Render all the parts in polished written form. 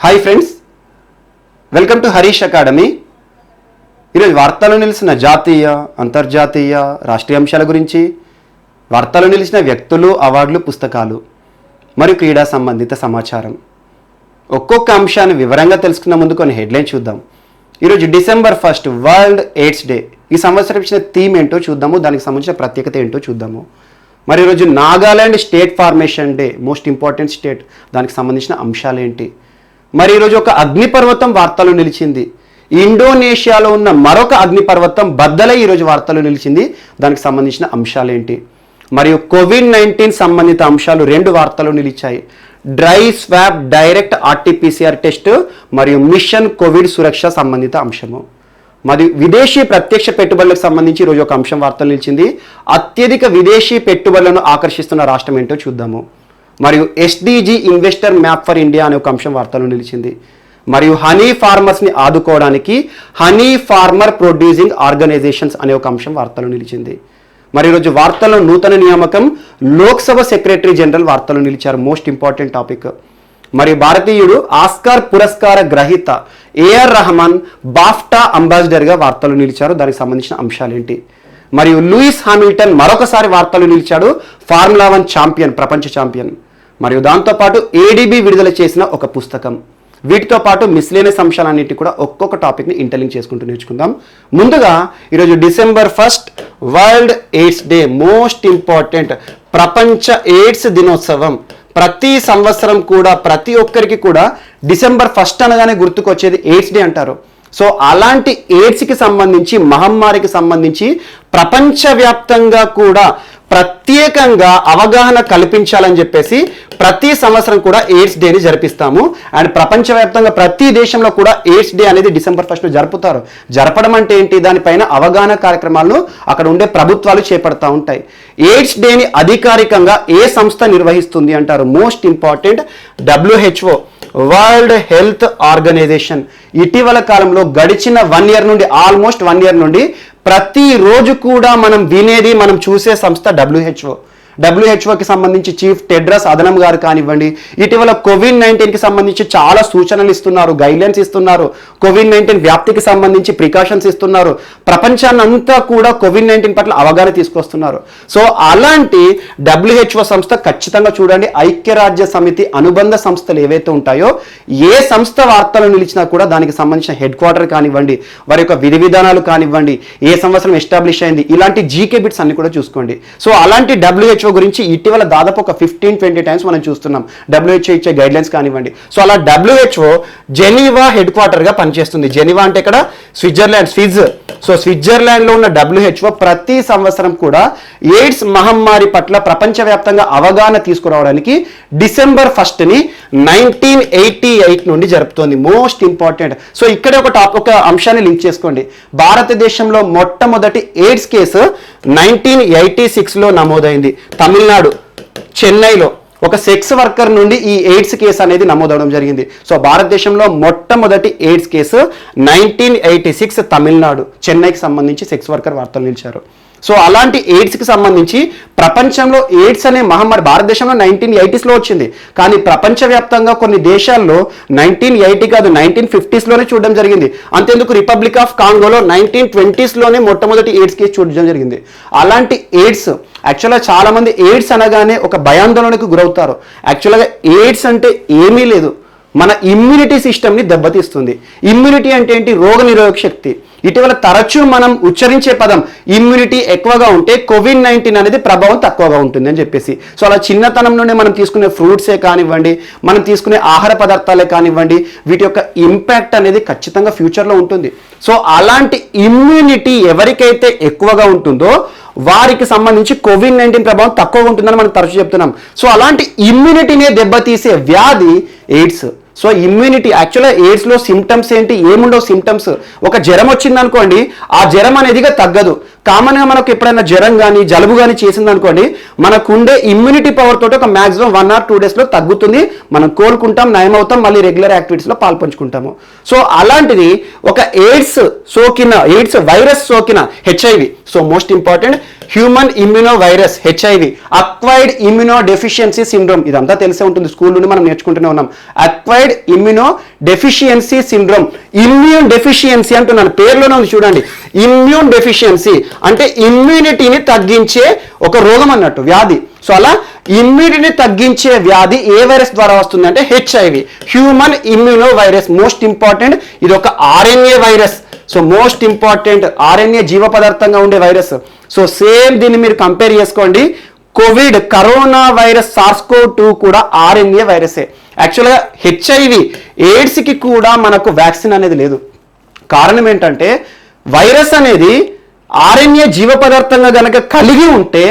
Hi friends, welcome to Harish academy. ఈరోజు వార్తల్లో నిలిచిన జాతీయ, అంతర్జాతీయ, రాష్ట్రీయ అంశాల గురించి, వార్తల్లో నిలిచిన వ్యక్తులు, అవార్డులు, పుస్తకాలు మరియు క్రీడా సంబంధిత సమాచారం, ఒక్కొక్క అంశాన్ని వివరంగా తెలుసుకున్న ముందు కొన్ని హెడ్లైన్ చూద్దాం. ఈరోజు December 1 వరల్డ్ ఎయిడ్స్ డే. ఈ సంవత్సరం ఇచ్చిన థీమ్ ఏంటో చూద్దాము, దానికి సంబంధించిన ప్రత్యేకత ఏంటో చూద్దాము. మరి ఈరోజు Nagaland state formation day, most important state, దానికి సంబంధించిన అంశాలు ఏంటి. మరి ఈరోజు ఒక అగ్నిపర్వతం వార్తలు నిలిచింది. ఇండోనేషియాలో ఉన్న మరొక అగ్నిపర్వతం బద్దలై ఈరోజు వార్తలు నిలిచింది, దానికి సంబంధించిన అంశాలు ఏంటి. మరియు COVID-19 సంబంధిత అంశాలు 2 వార్తలు నిలిచాయి. Dry swab direct RT-PCR test మరియు మిషన్ కోవిడ్ సురక్ష సంబంధిత అంశము. మరియు విదేశీ ప్రత్యక్ష పెట్టుబడులకు సంబంధించి ఈరోజు ఒక అంశం వార్తలు నిలిచింది. అత్యధిక విదేశీ పెట్టుబడులను ఆకర్షిస్తున్న రాష్ట్రం ఏంటో చూద్దాము. మరియు SDG investor map for India అనే ఒక అంశం వార్తలు నిలిచింది. మరియు హనీ ఫార్మర్స్ని ఆదుకోవడానికి హనీ ఫార్మర్ ప్రొడ్యూసింగ్ ఆర్గనైజేషన్స్ అనే ఒక అంశం వార్తలు నిలిచింది. మరి ఈరోజు వార్తల్లో నూతన నియామకం, లోక్సభ సెక్రటరీ జనరల్ వార్తలు నిలిచారు, మోస్ట్ ఇంపార్టెంట్ టాపిక్. మరియు భారతీయుడు ఆస్కార్ పురస్కార గ్రహీత AR రెహమాన్ బాఫ్టా అంబాసిడర్గా వార్తలు నిలిచారు, దానికి సంబంధించిన అంశాలు ఏంటి. మరియు లూయిస్ హామిల్టన్ మరొకసారి వార్తలు నిలిచాడు, ఫార్ములా 1 ఛాంపియన్, ప్రపంచ ఛాంపియన్. మరియు దాంతోపాటు ADB విడుదల చేసిన ఒక పుస్తకం. వీటితో పాటు మిస్లేనియస్ అంశాలన్నిటి కూడా ఒక్కొక్క టాపిక్ని ఇంటర్లింక్ చేసుకుంటూ నేర్చుకుందాం. ముందుగా ఈరోజు December 1 world AIDS day, most important, ప్రపంచ ఎయిడ్స్ దినోత్సవం. ప్రతి సంవత్సరం కూడా ప్రతి ఒక్కరికి కూడా December 1 అనగానే గుర్తుకొచ్చేది ఎయిడ్స్ డే అంటారు. సో అలాంటి ఎయిడ్స్కి సంబంధించి, మహమ్మారికి సంబంధించి ప్రపంచవ్యాప్తంగా కూడా ప్రత్యేకంగా అవగాహన కల్పించాలని చెప్పేసి ప్రతి సంవత్సరం కూడా ఎయిడ్స్ డేని జరిపిస్తాము. అండ్ ప్రపంచవ్యాప్తంగా ప్రతి దేశంలో కూడా ఎయిడ్స్ డే అనేది December 1 జరుపుతారు. జరపడం అంటే ఏంటి, దానిపైన అవగాహన కార్యక్రమాలను అక్కడ ఉండే ప్రభుత్వాలు చేపడతా ఉంటాయి. ఎయిడ్స్ డేని అధికారికంగా ఏ సంస్థ నిర్వహిస్తుంది అంటారు. Most important, WHO, world health organization. ఇటీవల కాలంలో గడిచిన 1 year నుండి, ఆల్మోస్ట్ 1 year నుండి ప్రతిరోజు కూడా మనం వినేది, మనం చూసే సంస్థ WHO. WHOకి సంబంధించి చీఫ్ టెడ్రస్ అదనం గారు కానివ్వండి, ఇటీవల COVID-19కి సంబంధించి చాలా సూచనలు ఇస్తున్నారు, గైడ్లైన్స్ ఇస్తున్నారు, COVID-19 వ్యాప్తికి సంబంధించి ప్రికాషన్స్ ఇస్తున్నారు, ప్రపంచాన్ని అంతా కూడా COVID-19 పట్ల అవగాహన తీసుకొస్తున్నారు. సో అలాంటి WHO సంస్థ ఖచ్చితంగా చూడండి, ఐక్యరాజ్య సమితి అనుబంధ సంస్థలు ఏవైతే ఉంటాయో, ఏ సంస్థ వార్తలు నిలిచినా కూడా దానికి సంబంధించిన హెడ్ క్వార్టర్ కానివ్వండి, వారి యొక్క విధి విధానాలు కానివ్వండి, ఏ సంవత్సరం ఎస్టాబ్లిష్ అయింది, ఇలాంటి జీకే బిట్స్ అన్ని కూడా చూసుకోండి. సో అలాంటి WHO గురించి ఇటీవల దాదాపు ఒక 15-20 టైమ్స్ మనం చూస్తున్నాం. WHO ఇచ్చే గైడ్లైన్స్ కానివ్వండి. సో అలా WHO జెనీవా హెడ్ క్వార్టర్ గా పనిచేస్తుంది. జెనీవా అంటే ఇక్కడ స్విట్జర్లాండ్, సో స్విట్జర్లాండ్ లో ఉన్న WHO ప్రతి సంవత్సరం కూడా ఎయిడ్స్ మహమ్మారి పట్ల ప్రపంచవ్యాప్తంగా అవగాహన తీసుకురావడానికి December 1 1988 నుండి జరుపుతోంది. Most important. సో ఇక్కడ ఒక అంశాన్ని లింక్ చేసుకోండి. భారతదేశంలో మొట్టమొదటి ఎయిడ్స్ కేసు 1986లో నమోదైంది. తమిళనాడు, చెన్నైలో ఒక సెక్స్ వర్కర్ నుండి ఈ ఎయిడ్స్ కేసు అనేది నమోదవడం జరిగింది. సో భారతదేశంలో మొట్టమొదటి ఎయిడ్స్ కేసు 1986 తమిళనాడు, చెన్నైకి సంబంధించి సెక్స్ వర్కర్ వార్తలు నిలిచారు. సో అలాంటి ఎయిడ్స్కి సంబంధించి ప్రపంచంలో ఎయిడ్స్ అనే మహమ్మారి భారతదేశంలో 1980sలో వచ్చింది, కానీ ప్రపంచవ్యాప్తంగా కొన్ని దేశాల్లో 1980 కాదు 1950sలోనే చూడడం జరిగింది. అంతేందుకు రిపబ్లిక్ ఆఫ్ కాంగోలో 1920sలోనే మొట్టమొదటి ఎయిడ్స్ కేసు చూడడం జరిగింది. అలాంటి ఎయిడ్స్ యాక్చువల్గా చాలా మంది ఎయిడ్స్ అనగానే ఒక భయాందోళనకు గురవుతారు. యాక్చువల్గా ఎయిడ్స్ అంటే ఏమీ లేదు, మన ఇమ్యూనిటీ సిస్టమ్ని దెబ్బతీస్తుంది. ఇమ్యూనిటీ అంటే ఏంటి, రోగ నిరోధక శక్తి. ఇటీవల తరచూ మనం ఉచ్చరించే పదం ఇమ్యూనిటీ ఎక్కువగా ఉంటే COVID-19 అనేది ప్రభావం తక్కువగా ఉంటుంది అని చెప్పేసి. సో అలా చిన్నతనం నుండి మనం తీసుకునే ఫ్రూట్సే కానివ్వండి, మనం తీసుకునే ఆహార పదార్థాలే కానివ్వండి, వీటి యొక్క ఇంపాక్ట్ అనేది ఖచ్చితంగా ఫ్యూచర్లో ఉంటుంది. సో అలాంటి ఇమ్యూనిటీ ఎవరికైతే ఎక్కువగా ఉంటుందో వారికి సంబంధించి COVID-19 ప్రభావం తక్కువగా ఉంటుందని మనం తరచూ చెప్తున్నాం. సో అలాంటి ఇమ్యూనిటీనే దెబ్బతీసే వ్యాధి ఎయిడ్స్. సో ఇమ్యూనిటీ, యాక్చువల్గా ఎయిడ్స్లో సిమ్టమ్స్ ఏంటి, ఏముండవు సిమ్టమ్స్. ఒక జ్వరం వచ్చింది అనుకోండి, ఆ జ్వరం అనేదిగా తగ్గదు. కామన్గా మనకు ఎప్పుడైనా జ్వరం కానీ జలుబు కానీ చేసింది అనుకోండి, మనకుండే ఇమ్యూనిటీ పవర్ తోటి ఒక మాక్సిమం 1 or 2 daysలో తగ్గుతుంది, మనం కోలుకుంటాం, నయమవుతాం, మళ్ళీ రెగ్యులర్ యాక్టివిటీస్లో పాల్పంచుకుంటాము. సో అలాంటిది ఒక ఎయిడ్స్ వైరస్ సోకిన HIV. So most important, human immuno virus HIV, acquired immuno deficiency syndrome, ఇదంతా తెలిసే ఉంటుంది, స్కూల్ నుండి మనం నేర్చుకుంటూనే ఉన్నాం. Acquired immuno deficiency syndrome, immune deficiency అంటున్నాను, పేరులోనే ఉంది చూడండి. ఇమ్యూన్ డెఫిషియన్సీ అంటే ఇమ్యూనిటీని తగ్గించే ఒక రోగం అన్నట్టు, వ్యాధి. సో అలా ఇమ్యూనిటీని తగ్గించే వ్యాధి ఏ వైరస్ ద్వారా వస్తుంది అంటే HIV, human immuno virus. Most important, ఇది ఒక RNA virus. So most important, RNA జీవ పదార్థంగా ఉండే వైరస్. సో సేమ్ దీన్ని మీరు కంపేర్ చేసుకోండి, కోవిడ్ కరోనా వైరస్ SARS-CoV-2 కూడా ఆర్ఎన్ఏ వైరసే. యాక్చువల్గా హెచ్ఐవి ఎయిడ్స్కి కూడా మనకు వ్యాక్సిన్ అనేది లేదు. కారణం ఏంటంటే వైరస్ అనేది ఆర్ఎన్ఏ జీవ పదార్థంగా గనక కలిగి ఉంటే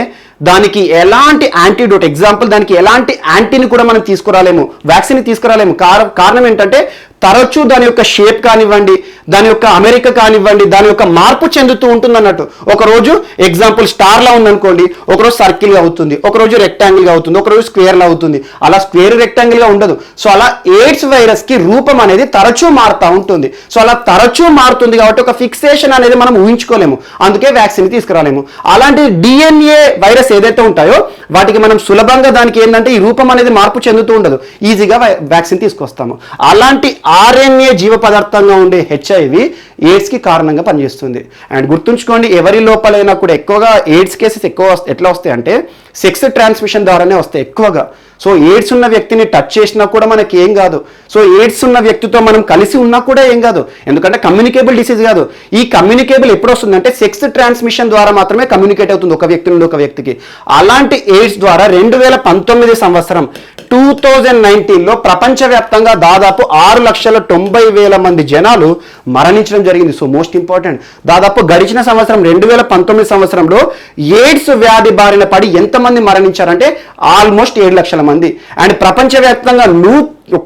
దానికి ఎలాంటి యాంటీడోట్, ఎగ్జాంపుల్ దానికి ఎలాంటి యాంటీని కూడా మనం తీసుకురాలేము, వ్యాక్సిన్ తీసుకురాలేము. కారణం ఏంటంటే తరచూ దాని యొక్క షేప్ కానివ్వండి, దాని యొక్క అమెరికా కానివ్వండి, దాని యొక్క మార్పు చెందుతూ ఉంటుంది అన్నట్టు. ఒకరోజు ఎగ్జాంపుల్ స్టార్లా ఉందనుకోండి, ఒకరోజు సర్కిల్గా అవుతుంది, ఒకరోజు రెక్టాంగిల్గా అవుతుంది, ఒకరోజు స్క్వేర్లా అవుతుంది, అలా స్క్వేర్ రెక్టాంగిల్గా ఉండదు. సో అలా ఎయిడ్స్ వైరస్కి రూపం అనేది తరచూ మారుతూ ఉంటుంది. సో అలా తరచూ మారుతుంది కాబట్టి ఒక ఫిక్సేషన్ అనేది మనం ఊహించుకోలేము, అందుకే వ్యాక్సిన్ తీసుకురాలేము. అలాంటి డిఎన్ఏ వైరస్ ఏదైతే ఉంటాయో వాటికి మనం సులభంగా దానికి ఏంటంటే ఈ రూపం అనేది మార్పు చెందుతూ ఉండదు, ఈజీగా వ్యాక్సిన్ తీసుకొస్తాము. అలాంటి ఆర్ఎన్ఏ జీవ పదార్థంగా ఉండే హెచ్ఐవి ఎయిడ్స్కి కారణంగా పనిచేస్తుంది. అండ్ గుర్తుంచుకోండి, ఎవరి లోపలైనా కూడా ఎక్కువగా ఎయిడ్స్ కేసెస్ ఎట్లా వస్తాయి అంటే సెక్స్ ట్రాన్స్మిషన్ ద్వారానే వస్తాయి ఎక్కువగా. సో ఎయిడ్స్ ఉన్న వ్యక్తిని టచ్ చేసినా కూడా మనకి ఏం కాదు, సో ఎయిడ్స్ ఉన్న వ్యక్తితో మనం కలిసి ఉన్నా కూడా ఏం కాదు, ఎందుకంటే కమ్యూనికేబుల్ డిసీజ్ కాదు. ఈ కమ్యూనికేబుల్ ఎప్పుడు వస్తుందంటే సెక్స్ ట్రాన్స్మిషన్ ద్వారా మాత్రమే కమ్యూనికేట్ అవుతుంది ఒక వ్యక్తి నుండి ఒక వ్యక్తికి. అలాంటి ఎయిడ్స్ ద్వారా 2019 సంవత్సరం 2019లో ప్రపంచవ్యాప్తంగా దాదాపు 6,90,000 మంది జనాలు మరణించడం జరిగింది. సో మోస్ట్ ఇంపార్టెంట్, దాదాపు గడిచిన సంవత్సరం 2019 సంవత్సరంలో ఎయిడ్స్ వ్యాధి బారిన పడి ఎంతమంది మరణించారంటే ఆల్మోస్ట్ 7 లక్షల మంది. అండ్ ప్రపంచవ్యాప్తంగా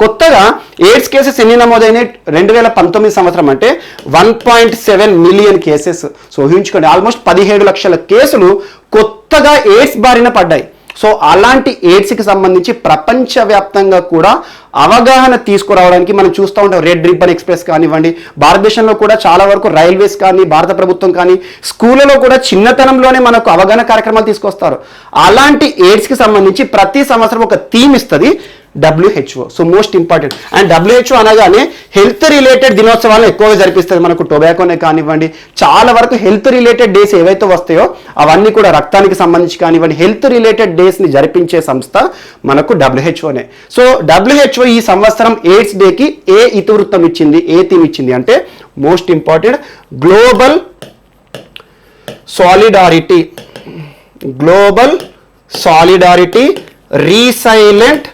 కొత్తగా ఎయిడ్స్ కేసెస్ ఎన్ని నమోదైనాయి 2019 సంవత్సరం అంటే 1.7 మిలియన్ కేసెస్. సో ఊహించుకోండి, ఆల్మోస్ట్ 17 లక్షల కేసులు కొత్తగా ఎయిడ్స్ బారిన పడ్డాయి. సో అలాంటి ఎయిడ్స్కి సంబంధించి ప్రపంచవ్యాప్తంగా కూడా అవగాహన తీసుకురావడానికి మనం చూస్తూ ఉంటాం. రెడ్ రిబ్బన్ ఎక్స్ప్రెస్ కానివ్వండి, భారతదేశంలో కూడా చాలా వరకు రైల్వేస్ కానీ, భారత ప్రభుత్వం కానీ, స్కూళ్ళలో కూడా చిన్నతనంలోనే మనకు అవగాహన కార్యక్రమాలు తీసుకొస్తారు. అలాంటి ఎయిడ్స్కి సంబంధించి ప్రతి సంవత్సరం ఒక థీమ్ ఇస్తుంది WHO. So most important. And WHO అనగానే హెల్త్ రిలేటెడ్ దినోత్సవాలను ఎక్కువగా జరిపిస్తుంది. మనకు టొబాకోనే కానివ్వండి, చాలా వరకు హెల్త్ రిలేటెడ్ డేస్ ఏవైతే వస్తాయో అవన్నీ కూడా రక్తానికి సంబంధించి కానివ్వండి, హెల్త్ రిలేటెడ్ డేస్ని జరిపించే సంస్థ మనకు WHOనే. సో WHO ఈ సంవత్సరం ఎయిడ్స్ డేకి ఏ ఇతివృత్తం ఇచ్చింది, ఏ థీమ్ ఇచ్చింది అంటే most important global solidarity resilient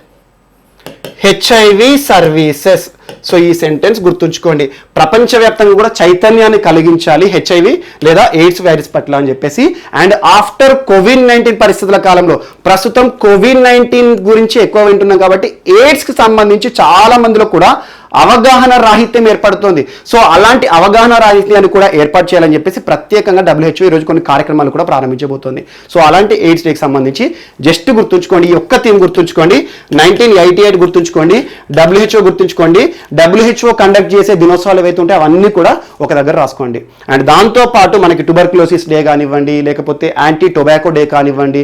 HIV services. So ఈ సెంటెన్స్ గుర్తుంచుకోండి, ప్రపంచవ్యాప్తంగా కూడా చైతన్యాన్ని కలిగించాలి హెచ్ఐవి లేదా ఎయిడ్స్ వైరస్ పట్ల అని చెప్పేసి. అండ్ ఆఫ్టర్ కోవిడ్-19 పరిస్థితుల కాలంలో ప్రస్తుతం కోవిడ్-19 గురించి ఎక్కువ వింటున్నాం కాబట్టి ఎయిడ్స్కి సంబంధించి చాలా మందిలో కూడా అవగాహన రాహిత్యం ఏర్పడుతుంది. సో అలాంటి అవగాహన రాహిత్యాన్ని కూడా ఏర్పాటు చేయాలని చెప్పేసి ప్రత్యేకంగా WHO ఈరోజు కొన్ని కార్యక్రమాలు కూడా ప్రారంభించబోతోంది. సో అలాంటి ఎయిడ్స్ డేకి సంబంధించి జస్ట్ గుర్తుంచుకోండి, ఈ ఒక్క థీమ్ గుర్తుంచుకోండి, 1988 గుర్తుంచుకోండి, WHO గుర్తుంచుకోండి, WHO కండక్ట్ చేసే దినోత్సవాలు ఏవైతే ఉంటాయో అవన్నీ కూడా ఒక దగ్గర రాసుకోండి. అండ్ దాంతోపాటు మనకి ట్యూబర్క్యులోసిస్ డే కానివ్వండి, లేకపోతే యాంటీ టొబాకో డే కానివ్వండి,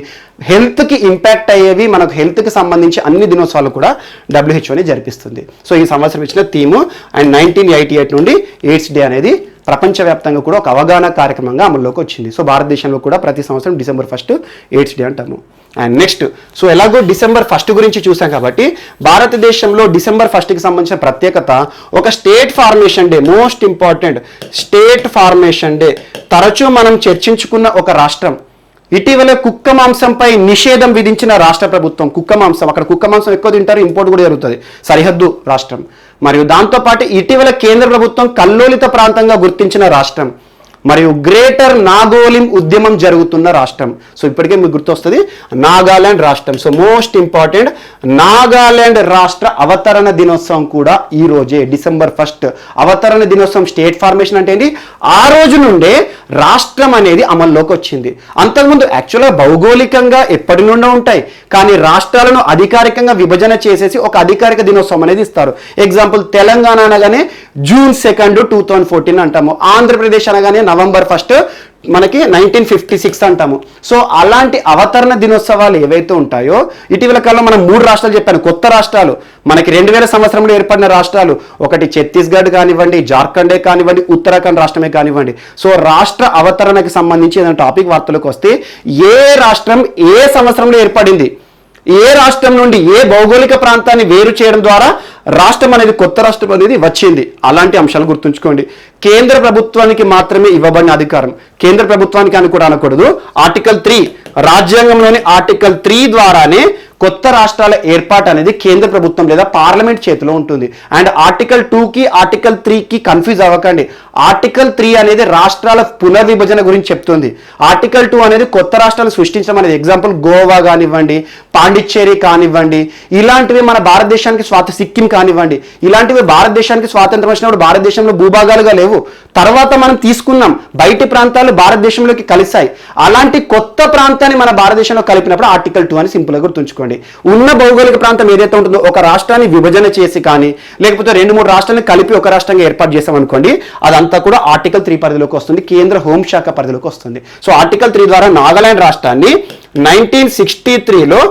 హెల్త్కి ఇంపాక్ట్ అయ్యేవి, మనకు హెల్త్కి సంబంధించి అన్ని దినోత్సవాలు కూడా WHOనే జరిపిస్తుంది. సో ఈ సంవత్సరం ఇచ్చిన థీము. అండ్ 1988 నుండి ఎయిడ్స్ డే అనేది ప్రపంచవ్యాప్తంగా కూడా ఒక అవగాహన కార్యక్రమంగా అమల్లోకి వచ్చింది. సో భారతదేశంలో కూడా ప్రతి సంవత్సరం December 1 ఎయిడ్స్ డే అంటాము. అండ్ నెక్స్ట్, సో ఎలాగో December 1 గురించి చూసాం కాబట్టి భారతదేశంలో December 1కి సంబంధించిన ప్రత్యేకత ఒక state formation day. Most important, state formation day. తరచూ మనం చర్చించుకున్న ఒక రాష్ట్రం. ఇటీవల కుక్క మాంసంపై నిషేధం విధించిన రాష్ట్ర ప్రభుత్వం. కుక్క మాంసం, అక్కడ కుక్క మాంసం ఎక్కువ తింటారు, ఇంపోర్ట్ కూడా జరుగుతుంది, సరిహద్దు రాష్ట్రం. మరియు దాంతోపాటు ఇటీవల కేంద్ర ప్రభుత్వం కల్లోలిత ప్రాంతంగా గుర్తించిన రాష్ట్రం. మరియు గ్రేటర్ నాగోలిం ఉద్యమం జరుగుతున్న రాష్ట్రం. సో ఇప్పటికే మీకు గుర్తొస్తుంది నాగాలాండ్ రాష్ట్రం. సో మోస్ట్ ఇంపార్టెంట్, నాగాలాండ్ రాష్ట్ర అవతరణ దినోత్సవం కూడా ఈ రోజే December 1. అవతరణ దినోత్సవం, స్టేట్ ఫార్మేషన్ అంటే ఏంటి, ఆ రోజు నుండే రాష్ట్రం అనేది అమల్లోకి వచ్చింది. అంతకుముందు యాక్చువల్గా భౌగోళికంగా ఎప్పటి నుండో ఉంటాయి, కానీ రాష్ట్రాలను అధికారికంగా విభజన చేసేసి ఒక అధికారిక దినోత్సవం అనేది ఇస్తారు. ఎగ్జాంపుల్ తెలంగాణ అనగానే June 2, 2014 అంటాము, ఆంధ్రప్రదేశ్ అనగానే November 1, మనకి 1956 అంటాము. సో అలాంటి అవతరణ దినోత్సవాలు ఏవైతే ఉంటాయో ఇటీవల కాలంలో మనం 3 రాష్ట్రాలు చెప్పాను, కొత్త రాష్ట్రాలు మనకి 2000 సంవత్సరంలో ఏర్పడిన రాష్ట్రాలు. ఒకటి ఛత్తీస్గఢ్ కానివ్వండి, జార్ఖండే కానివ్వండి, ఉత్తరాఖండ్ రాష్ట్రమే కానివ్వండి. సో రాష్ట్ర అవతరణకి సంబంధించి ఏదైనా టాపిక్ వార్తలకు వస్తే ఏ రాష్ట్రం ఏ సంవత్సరంలో ఏర్పడింది, ఏ రాష్ట్రం నుండి ఏ భౌగోళిక ప్రాంతాన్ని వేరు చేయడం ద్వారా రాష్ట్రం అనేది కొత్త రాష్ట్రం అనేది వచ్చింది, అలాంటి అంశాలు గుర్తుంచుకోండి. కేంద్ర ప్రభుత్వానికి మాత్రమే ఇవ్వబడిన అధికారం, కేంద్ర ప్రభుత్వానికి అని కూడా అనకూడదు. ఆర్టికల్ 3 రాజ్యాంగంలోని ఆర్టికల్ 3 ద్వారానే కొత్త రాష్ట్రాల ఏర్పాటు అనేది కేంద్ర ప్రభుత్వం లేదా పార్లమెంట్ చేతిలో ఉంటుంది. అండ్ ఆర్టికల్ 2కి ఆర్టికల్ 3కి కన్ఫ్యూజ్ అవ్వకండి. ఆర్టికల్ 3 అనేది రాష్ట్రాల పునర్విభజన గురించి చెప్తుంది. ఆర్టికల్ 2 అనేది కొత్త రాష్ట్రాలు సృష్టించడం అనేది. ఎగ్జాంపుల్ గోవా కానివ్వండి, పాండిచ్చేరి కానివ్వండి, ఇలాంటివి మన భారతదేశానికి సిక్కిం కానివ్వండి, ఇలాంటివి భారతదేశానికి స్వాతంత్రం వచ్చినప్పుడు భారతదేశంలో భూభాగాలుగా లేవు, తర్వాత మనం తీసుకున్నాం, బయటి ప్రాంతాలు భారతదేశంలోకి కలిశాయి. అలాంటి కొత్త ప్రాంతాన్ని మన భారతదేశంలో కలిపినప్పుడు ఆర్టికల్ 2 అని సింపుల్గా గుర్తుంచుకోండి. ఉన్న భౌగోళిక ప్రాంతం ఏదైతే ఉంటుందో ఒక రాష్ట్రాన్ని విభజన చేసి కానీ లేకపోతే 2-3 రాష్ట్రాలను కలిపి ఒక రాష్ట్రంగా ఏర్పాటు చేసామనుకోండి, అదంతా కూడా ఆర్టికల్ 3 పరిధిలోకి వస్తుంది, కేంద్ర హోంశాఖ పరిధిలోకి వస్తుంది. సో ఆర్టికల్ 3 ద్వారా నాగాలాండ్ రాష్ట్రాన్ని 1963లో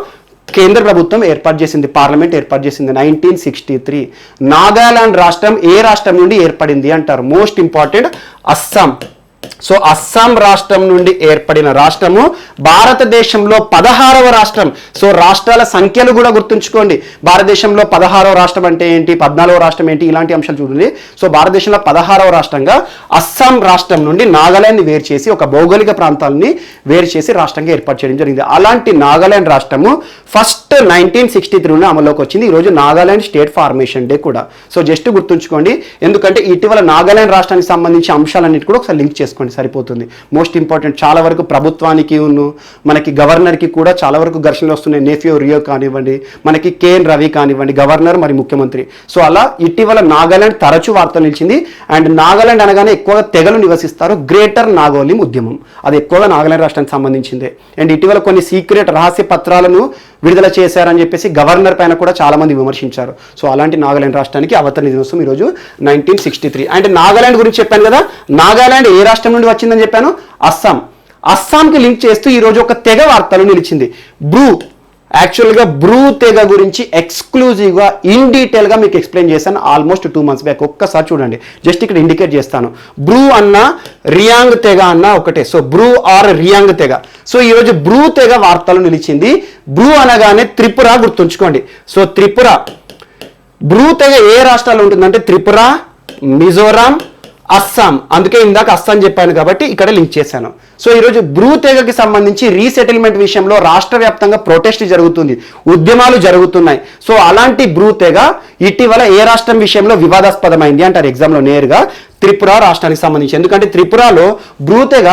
కేంద్ర ప్రభుత్వం ఏర్పాటు చేసింది, పార్లమెంట్ ఏర్పాటు చేసింది. 1963 నాగాలాండ్ రాష్ట్రం ఏ రాష్ట్రం నుండి ఏర్పడింది అంటారు? Most important, Assam. So Assam రాష్ట్రం నుండి ఏర్పడిన రాష్ట్రము భారతదేశంలో 16వ రాష్ట్రం. సో రాష్ట్రాల సంఖ్యలు కూడా గుర్తుంచుకోండి. భారతదేశంలో 16వ రాష్ట్రం అంటే ఏంటి, 14వ రాష్ట్రం ఏంటి, ఇలాంటి అంశాలు చూడండి. సో భారతదేశంలో 16వ రాష్ట్రంగా అస్సాం రాష్ట్రం నుండి నాగాలాండ్ని వేరు చేసి ఒక భౌగోళిక ప్రాంతాలని వేరు చేసి రాష్ట్రంగా ఏర్పాటు చేయడం జరిగింది. అలాంటి నాగాలాండ్ రాష్ట్రము ఫస్ట్ 1963 అమల్లోకి వచ్చింది. ఈరోజు నాగాలాండ్ స్టేట్ ఫార్మేషన్ డే కూడా. సో జస్ట్ గుర్తుంచుకోండి, ఎందుకంటే ఇటీవల నాగాలాండ్ రాష్ట్రానికి సంబంధించి అంశాలన్నిటి కూడా ఒకసారి లింక్ చేసుకోండి, సరిపోతుంది. మోస్ట్ ఇంపార్టెంట్, చాలా వరకు ప్రభుత్వానికి మనకి గవర్నర్కి కూడా చాలా వరకు ఘర్షణలు వస్తున్నాయి. నేఫియో రియో కానివ్వండి, మనకి కేఎన్ రవి కానివ్వండి, గవర్నర్ మరి ముఖ్యమంత్రి. సో అలా ఇటీవల నాగాలాండ్ తరచూ వార్తలు నిలిచింది. అండ్ నాగాలాండ్ అనగానే ఎక్కువగా తెగలు నివసిస్తారు, గ్రేటర్ నాగోలిం ఉద్యమం అది ఎక్కువగా నాగాలాండ్ రాష్ట్రానికి సంబంధించిందే. అండ్ ఇటీవల కొన్ని సీక్రెట్ రహస్య పత్రాలను విడుదల చేశారని చెప్పేసి గవర్నర్ పైన కూడా చాలా మంది విమర్శించారు. సో అలాంటి నాగాలాండ్ రాష్ట్రానికి అవతరణ దినోత్సవం ఈరోజు 1963. అండ్ నాగాలాండ్ గురించి చెప్పాను కదా, నాగాలాండ్ ఏ రాష్ట్రం నుండి వచ్చిందని చెప్పాను? అస్సాం. అస్సాంకి లింక్ చేస్తూ ఈరోజు ఒక తెగ వార్తలు నిలిచింది. యాక్చువల్గా బ్రూ తెగ గురించి ఎక్స్క్లూజివ్గా ఇన్ డీటెయిల్గా మీకు ఎక్స్ప్లెయిన్ చేశాను ఆల్మోస్ట్ 2 months బ్యాక్. ఒక్కసారి చూడండి, జస్ట్ ఇక్కడ ఇండికేట్ చేస్తాను. బ్రూ అన్న రియాంగ్ తెగ అన్న ఒకటే. సో బ్రూ ఆర్ రియాంగ్ తెగ. సో ఈరోజు బ్రూ తెగ వార్తలు నిలిచింది. బ్రూ అనగానే త్రిపుర గుర్తుంచుకోండి. సో త్రిపుర, బ్రూ తెగ ఏ రాష్ట్రాల్లో ఉంటుందంటే త్రిపుర, మిజోరాం, అస్సాం. అందుకే ఇందాక అస్సాం చెప్పాను కాబట్టి ఇక్కడ లింక్ చేశాను. సో ఈరోజు బ్రూ తెగకి సంబంధించి రీసెటిల్మెంట్ విషయంలో రాష్ట్ర వ్యాప్తంగా ప్రొటెస్ట్ జరుగుతుంది, ఉద్యమాలు జరుగుతున్నాయి. సో అలాంటి బ్రూ తెగ ఇటీవల ఏ రాష్ట్రం విషయంలో వివాదాస్పదమైంది అంటారు ఎగ్జామ్లో నేరుగా? త్రిపుర రాష్ట్రానికి సంబంధించి. ఎందుకంటే త్రిపురలో బ్రూ తెగ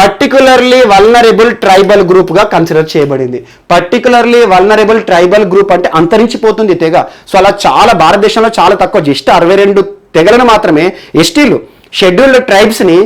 పర్టికులర్లీ వల్నరబుల్ ట్రైబల్ గ్రూప్గా కన్సిడర్ చేయబడింది. పర్టికులర్లీ వల్నరబుల్ ట్రైబల్ గ్రూప్ అంటే అంతరించిపోతుంది తెగ. సో అలా చాలా భారతదేశంలో చాలా తక్కువ, జస్ట్ 62 తెగలను మాత్రమే ఎస్టీలు, షెడ్యూల్డ్ ట్రైబ్స్ని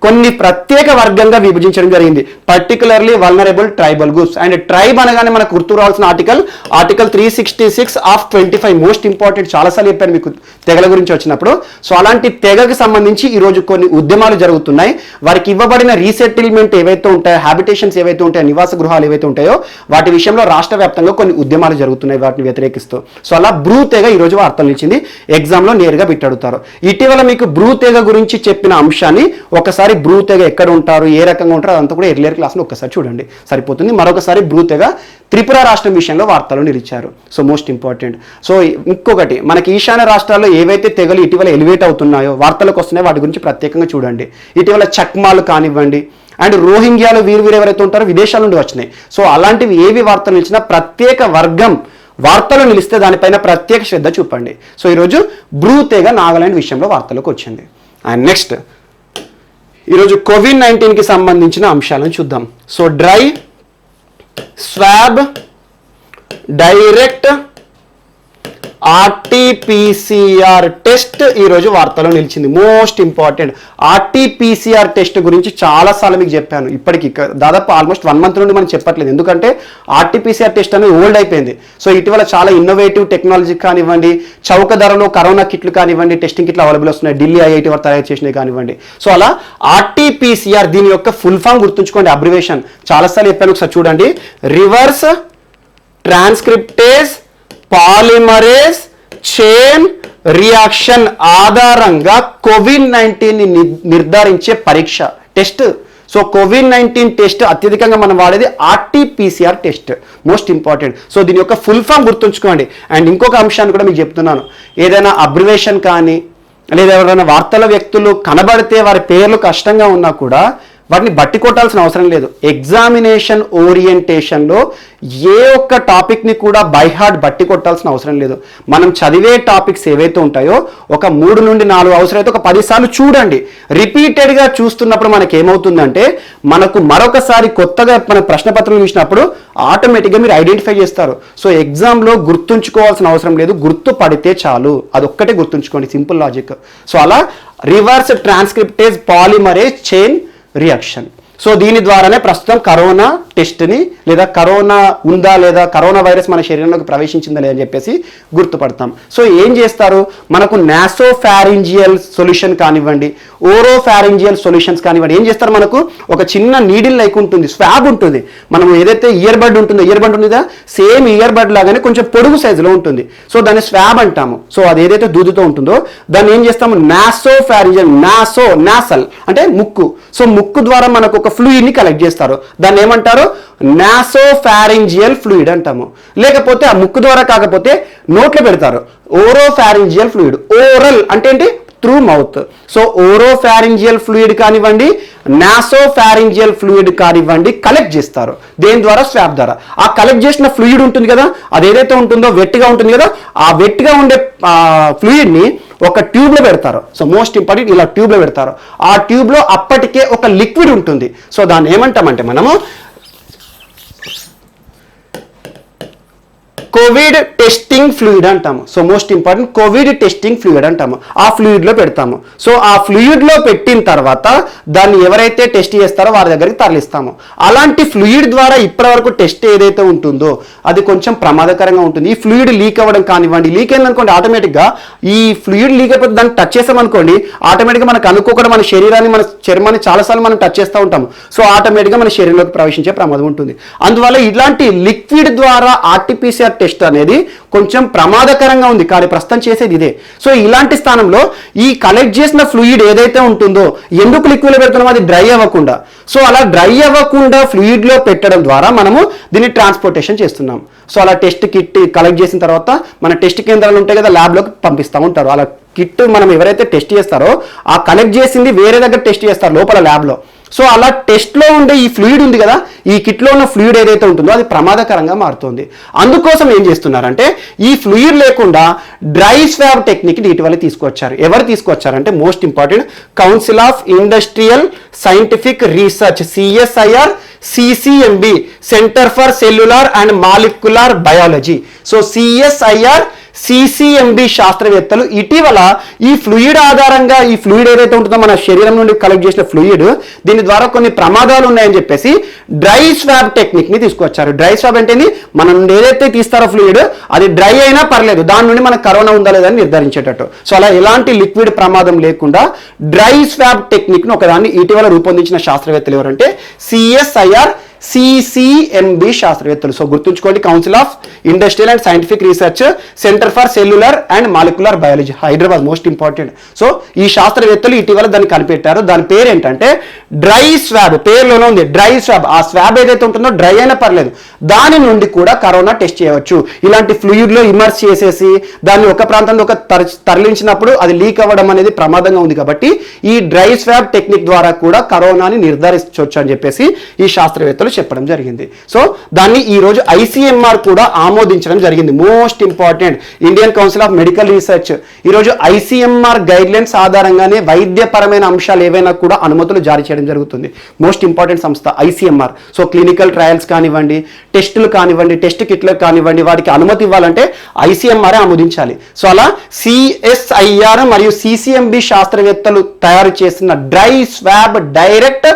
కొన్ని ప్రత్యేక వర్గంగా విభజించడం జరిగింది. Particularly vulnerable tribal groups. And tribe అనగానే మనకు గుర్తు రావాల్సిన ఆర్టికల్ 366 ఆఫ్ 25. మోస్ట్ ఇంపార్టెంట్, చాలాసార్లు చెప్పాను మీకు తెగల గురించి వచ్చినప్పుడు. సో అలాంటి తెగకు సంబంధించి ఈరోజు కొన్ని ఉద్యమాలు జరుగుతున్నాయి. వారికి ఇవ్వబడిన రీసెటిల్మెంట్ ఏవైతే ఉంటాయో, హ్యాబిటేషన్స్ ఏవైతే ఉంటాయో, నివాస గృహాలు ఏవైతే ఉంటాయో వాటి విషయంలో రాష్ట్ర వ్యాప్తంగా కొన్ని ఉద్యమాలు జరుగుతున్నాయి వాటిని వ్యతిరేకిస్తూ. సో అలా బ్రూ తెగ ఈరోజు వార్తలు నిలిచింది. ఎగ్జామ్లో నేరుగా బిట్టడుగుతారు. ఇటీవల మీకు బ్రూ తెగ గురించి చెప్పిన అంశాన్ని ఒకసారి బ్రూ తెగ ఎక్కడ ఉంటారు, ఏ రకంగా ఉంటారు, అదంతా కూడా ఎర్లియర్ క్లాస్లో ఒక్కసారి చూడండి, సరిపోతుంది. మరొకసారి బ్రూ తెగ త్రిపుర రాష్ట్రం విషయంలో వార్తలు నిలిచారు. So most important. సో ఇంకొకటి, మనకి ఈశాన్య రాష్ట్రాల్లో ఏవైతే తెగలు ఇటీవల ఎలివేట్ అవుతున్నాయో, వార్తలకు వస్తున్నాయో, వాటి గురించి ప్రత్యేకంగా చూడండి. ఇటీవల చక్మాలు కానివ్వండి, అండ్ రోహింగ్యాలు వీరు ఎవరైతే ఉంటారో విదేశాల నుండి వచ్చినాయి. సో అలాంటివి ఏవి వార్తలు నిలిచినా ప్రత్యేక వర్గం వార్తలు నిలిస్తే దానిపైన ప్రత్యేక శ్రద్ధ చూపండి. సో ఈరోజు బ్రూ తెగ నాగాలాండ్ విషయంలో వార్తలకు వచ్చింది. అండ్ నెక్స్ట్ ఈరోజు COVID-19కి సంబంధించిన అంశాలను చూద్దాం. So dry, swab, direct, RTPCR test ఈరోజు వార్తలో నిలిచింది. మోస్ట్ ఇంపార్టెంట్ ఆర్టీపీసీఆర్ టెస్ట్ గురించి చాలాసార్లు మీకు చెప్పాను. ఇప్పటికి దాదాపు ఆల్మోస్ట్ 1 month నుండి మనం చెప్పట్లేదు, ఎందుకంటే ఆర్టీపీసీఆర్ టెస్ట్ అనేది ఓల్డ్ అయిపోయింది. సో ఇటీవల చాలా ఇన్నోవేటివ్ టెక్నాలజీ కానివ్వండి, చౌక ధరలో కరోనా కిట్లు కానివ్వండి, టెస్టింగ్ కిట్లు అవైలబుల్ వస్తున్నాయి, ఢిల్లీ ఐఐటీ వారు తయారు చేసినవి కానివ్వండి. సో అలా ఆర్టీపీసీఆర్ దీని యొక్క ఫుల్ ఫామ్ గుర్తుంచుకోండి, అబ్రివేషన్ చాలాసార్లు చెప్పాను, ఒకసారి చూడండి. Reverse transcriptase polymerase chain reaction ఆధారంగా కోవిడ్-19 నిర్ధారించే పరీక్ష టెస్ట్. సో కోవిడ్-19 టెస్ట్ అత్యధికంగా మనం వాడేది RTPCR test, most important. So దీని యొక్క ఫుల్ ఫామ్ గుర్తుంచుకోండి. అండ్ ఇంకొక అంశాన్ని కూడా మీకు చెప్తున్నాను, ఏదైనా అబ్రివేషన్ కానీ లేదా ఎవరైనా వార్తల వ్యక్తులు కనబడితే వారి పేర్లు కష్టంగా ఉన్నా కూడా వాటిని బట్టి కొట్టాల్సిన అవసరం లేదు. ఎగ్జామినేషన్ ఓరియంటేషన్లో ఏ ఒక్క టాపిక్ని కూడా బై హార్ట్ బట్టి కొట్టాల్సిన అవసరం లేదు. మనం చదివే టాపిక్స్ ఏవైతే ఉంటాయో ఒక 3 నుండి 4 అవసరమైతే ఒక 10 సార్లు చూడండి. రిపీటెడ్గా చూస్తున్నప్పుడు మనకి ఏమవుతుందంటే మనకు మరొకసారి కొత్తగా మన ప్రశ్నపత్రం చూసినప్పుడు ఆటోమేటిక్గా మీరు ఐడెంటిఫై చేస్తారు. సో ఎగ్జామ్లో గుర్తుంచుకోవాల్సిన అవసరం లేదు, గుర్తుపడితే చాలు, అదొక్కటే గుర్తుంచుకోండి, సింపుల్ లాజిక్. సో అలా reverse transcriptase polymerase chain reaction. So దీని ద్వారానే ప్రస్తుతం కరోనా టెస్ట్ని లేదా కరోనా ఉందా లేదా కరోనా వైరస్ మన శరీరంలోకి ప్రవేశించిందా లేదని చెప్పేసి గుర్తుపడతాం. సో ఏం చేస్తారు, మనకు నాసోఫారింజియల్ సొల్యూషన్ కానివ్వండి, ఓరోఫారింజియల్ సొల్యూషన్స్ కానివ్వండి, ఏం చేస్తారు, మనకు ఒక చిన్న నీడిల్ లైక్ ఉంటుంది, స్వాబ్ ఉంటుంది. మనం ఏదైతే ఇయర్ బడ్ ఉంటుందో, ఇయర్ బడ్ ఉంటుందా సేమ్ ఇయర్ బడ్ లాగానే కొంచెం పొడుగు సైజులో ఉంటుంది. సో దాన్ని స్వాబ్ అంటాము. సో అది ఏదైతే దూదుతో ఉంటుందో దాన్ని ఏం చేస్తాము, నాసోఫారింజియల్, నాసల్ అంటే ముక్కు. సో ముక్కు ద్వారా మనకు ఒక ఫ్లూయిడ్ని కలెక్ట్ చేస్తారు, దాన్ని ఏమంటారు, నాసోఫారింజియల్ ఫ్లూయిడ్ అంటాము. లేకపోతే ఆ ముక్కు ద్వారా కాకపోతే నోట్లో పెడతారు, ఓరోఫారింజియల్ ఫ్లూయిడ్. ఓరల్ అంటే ఏంటి, through mouth. So oropharyngeal fluid కానివ్వండి, నాసోఫారింజియల్ ఫ్లూయిడ్ కానివ్వండి కలెక్ట్ చేస్తారు. దేని ద్వారా, స్వాబ్ ద్వారా. ఆ కలెక్ట్ చేసిన ఫ్లూయిడ్ ఉంటుంది కదా, అది ఏదైతే ఉంటుందో వెట్గా ఉంటుంది కదా, ఆ వెట్గా ఉండే ఫ్లూయిడ్ని ఒక ట్యూబ్లో పెడతారు. సో మోస్ట్ ఇంపార్టెంట్, ఇలా ట్యూబ్లో పెడతారు. ఆ ట్యూబ్లో అప్పటికే ఒక లిక్విడ్ ఉంటుంది. సో దాన్ని ఏమంటామంటే మనము కోవిడ్ టెస్టింగ్ ఫ్లూయిడ్ అంటాము. So most important, Covid testing fluid అంటాము. ఆ ఫ్లూయిడ్లో పెడతాము. సో ఆ ఫ్లూయిడ్లో పెట్టిన తర్వాత దాన్ని ఎవరైతే టెస్ట్ చేస్తారో వారి దగ్గరికి తరలిస్తాము. అలాంటి ఫ్లూయిడ్ ద్వారా ఇప్పటివరకు టెస్ట్ ఏదైతే ఉంటుందో అది కొంచెం ప్రమాదకరంగా ఉంటుంది. ఈ ఫ్లూయిడ్ లీక్ అవ్వడం కానివ్వండి, లీక్ అయిందనుకోండి ఆటోమేటిక్గా, ఈ ఫ్లూయిడ్ లీక్ అయిపోతే దాన్ని టచ్ చేస్తామనుకోండి ఆటోమేటిక్గా మనకు అనుకోకుండా మన శరీరాన్ని, మన చర్మాన్ని చాలాసార్లు మనం టచ్ చేస్తూ ఉంటాము. సో ఆటోమేటిక్గా మన శరీరంలోకి ప్రవేశించే ప్రమాదం ఉంటుంది. అందువల్ల ఇలాంటి లిక్విడ్ ద్వారా ఆర్టీపీసీఆర్ టెస్ట్ అనేది కొంచెం ప్రమాదకరంగా ఉంది, కానీ ప్రస్తుతం చేసేది ఇదే. సో ఇలాంటి స్థానంలో ఈ కలెక్ట్ చేసిన ఫ్లూయిడ్ ఏదైతే ఉంటుందో, ఎందుకు లిక్విడ్లో పెడుతున్నామో అది డ్రై అవ్వకుండా. సో అలా డ్రై అవ్వకుండా ఫ్లూయిడ్లో పెట్టడం ద్వారా మనము దీన్ని ట్రాన్స్పోర్టేషన్ చేస్తున్నాం. సో అలా టెస్ట్ కిట్ కలెక్ట్ చేసిన తర్వాత మన టెస్ట్ కేంద్రాలు ఉంటాయి కదా, ల్యాబ్లోకి పంపిస్తూ ఉంటారు. అలా కిట్ మనం ఎవరైతే టెస్ట్ చేస్తారో ఆ కలెక్ట్ చేసింది వేరే దగ్గర టెస్ట్ చేస్తారు లోపల ల్యాబ్లో. సో అలా టెస్ట్లో ఉండే ఈ ఫ్లూయిడ్ ఉంది కదా, ఈ కిట్లో ఉన్న ఫ్లూయిడ్ ఏదైతే ఉంటుందో అది ప్రమాదకరంగా మారుతుంది. అందుకోసం ఏం చేస్తున్నారంటే ఈ ఫ్లూయిడ్ లేకుండా డ్రై స్వాబ్ టెక్నిక్ ఇటీవల తీసుకొచ్చారు. ఎవరు తీసుకొచ్చారంటే most important, council of industrial scientific research, CSIR CCMB, centre for cellular and molecular biology. So CSIR CCMB శాస్త్రవేత్తలు ఇటీవల ఈ ఫ్లూయిడ్ ఆధారంగా, ఈ ఫ్లూయిడ్ ఏదైతే ఉంటుందో మన శరీరం నుండి కలెక్ట్ చేసిన ఫ్లూయిడ్, దీని ద్వారా కొన్ని ప్రమాదాలు ఉన్నాయని చెప్పేసి డ్రై స్వాబ్ టెక్నిక్ ని తీసుకొచ్చారు. డ్రై స్వాబ్ అంటే మనం ఏదైతే తీస్తారో ఫ్లూయిడ్ అది డ్రై అయినా పర్లేదు, దాని నుండి మనకు కరోనా ఉందా లేదని నిర్ధారించేటట్టు. సో అలా ఎలాంటి లిక్విడ్ ప్రమాదం లేకుండా డ్రై స్వాబ్ టెక్నిక్ ను ఒకదాన్ని ఇటీవల రూపొందించిన శాస్త్రవేత్తలు ఎవరంటే సిఎస్ఐఆర్ సిసిఎంబి శాస్త్రవేత్తలు. సో గుర్తుంచుకోండి, council of industrial and scientific research, centre for cellular and molecular biology, Hyderabad, most important. So ఈ శాస్త్రవేత్తలు ఇటీవల దాన్ని కనిపెట్టారు. దాని పేరు ఏంటంటే డ్రై స్వాబ్. పేరులోనే ఉంది డ్రై స్వాబ్. ఆ స్వాబ్ ఏదైతే ఉంటుందో డ్రై అయినా పర్లేదు, దాని నుండి కూడా కరోనా టెస్ట్ చేయవచ్చు. ఇలాంటి ఫ్లూయిడ్లో ఇమర్స్ చేసేసి దాన్ని ఒక ప్రాంతంలో ఒక తరలించినప్పుడు అది లీక్ అవ్వడం అనేది ప్రమాదంగా ఉంది. కాబట్టి ఈ డ్రై స్వాబ్ టెక్నిక్ ద్వారా కూడా కరోనాని నిర్ధారించవచ్చు అని చెప్పేసి ఈ శాస్త్రవేత్తలు శాస్త్రవేత్తలు చెప్పడం జరిగింది. సో దాన్ని ఈరోజు ఐసీఎంఆర్ కూడా ఆమోదించడం జరిగింది. Most important, Indian council of medical research ఈరోజు ఐసీఎంఆర్ గైడ్లైన్స్ ఆధారంగానే వైద్యపరమైన అంశాలు ఏవైనా కూడా అనుమతులు జారీ చేయడం జరుగుతుంది. మోస్ట్ ఇంపార్టెంట్ సంస్థ ఐసీఎంఆర్. సో క్లినికల్ ట్రయల్స్ కానివ్వండి, టెస్టులు కానివ్వండి, టెస్ట్ కిట్లకు కానివ్వండి, వాటికి అనుమతి ఇవ్వాలంటే ఐసీఎంఆర్ ఆమోదించాలి. సో అలా సిఎస్ఐఆర్ మరియు సిసిఎంబి శాస్త్రవేత్తలు తయారు చేసిన dry swab direct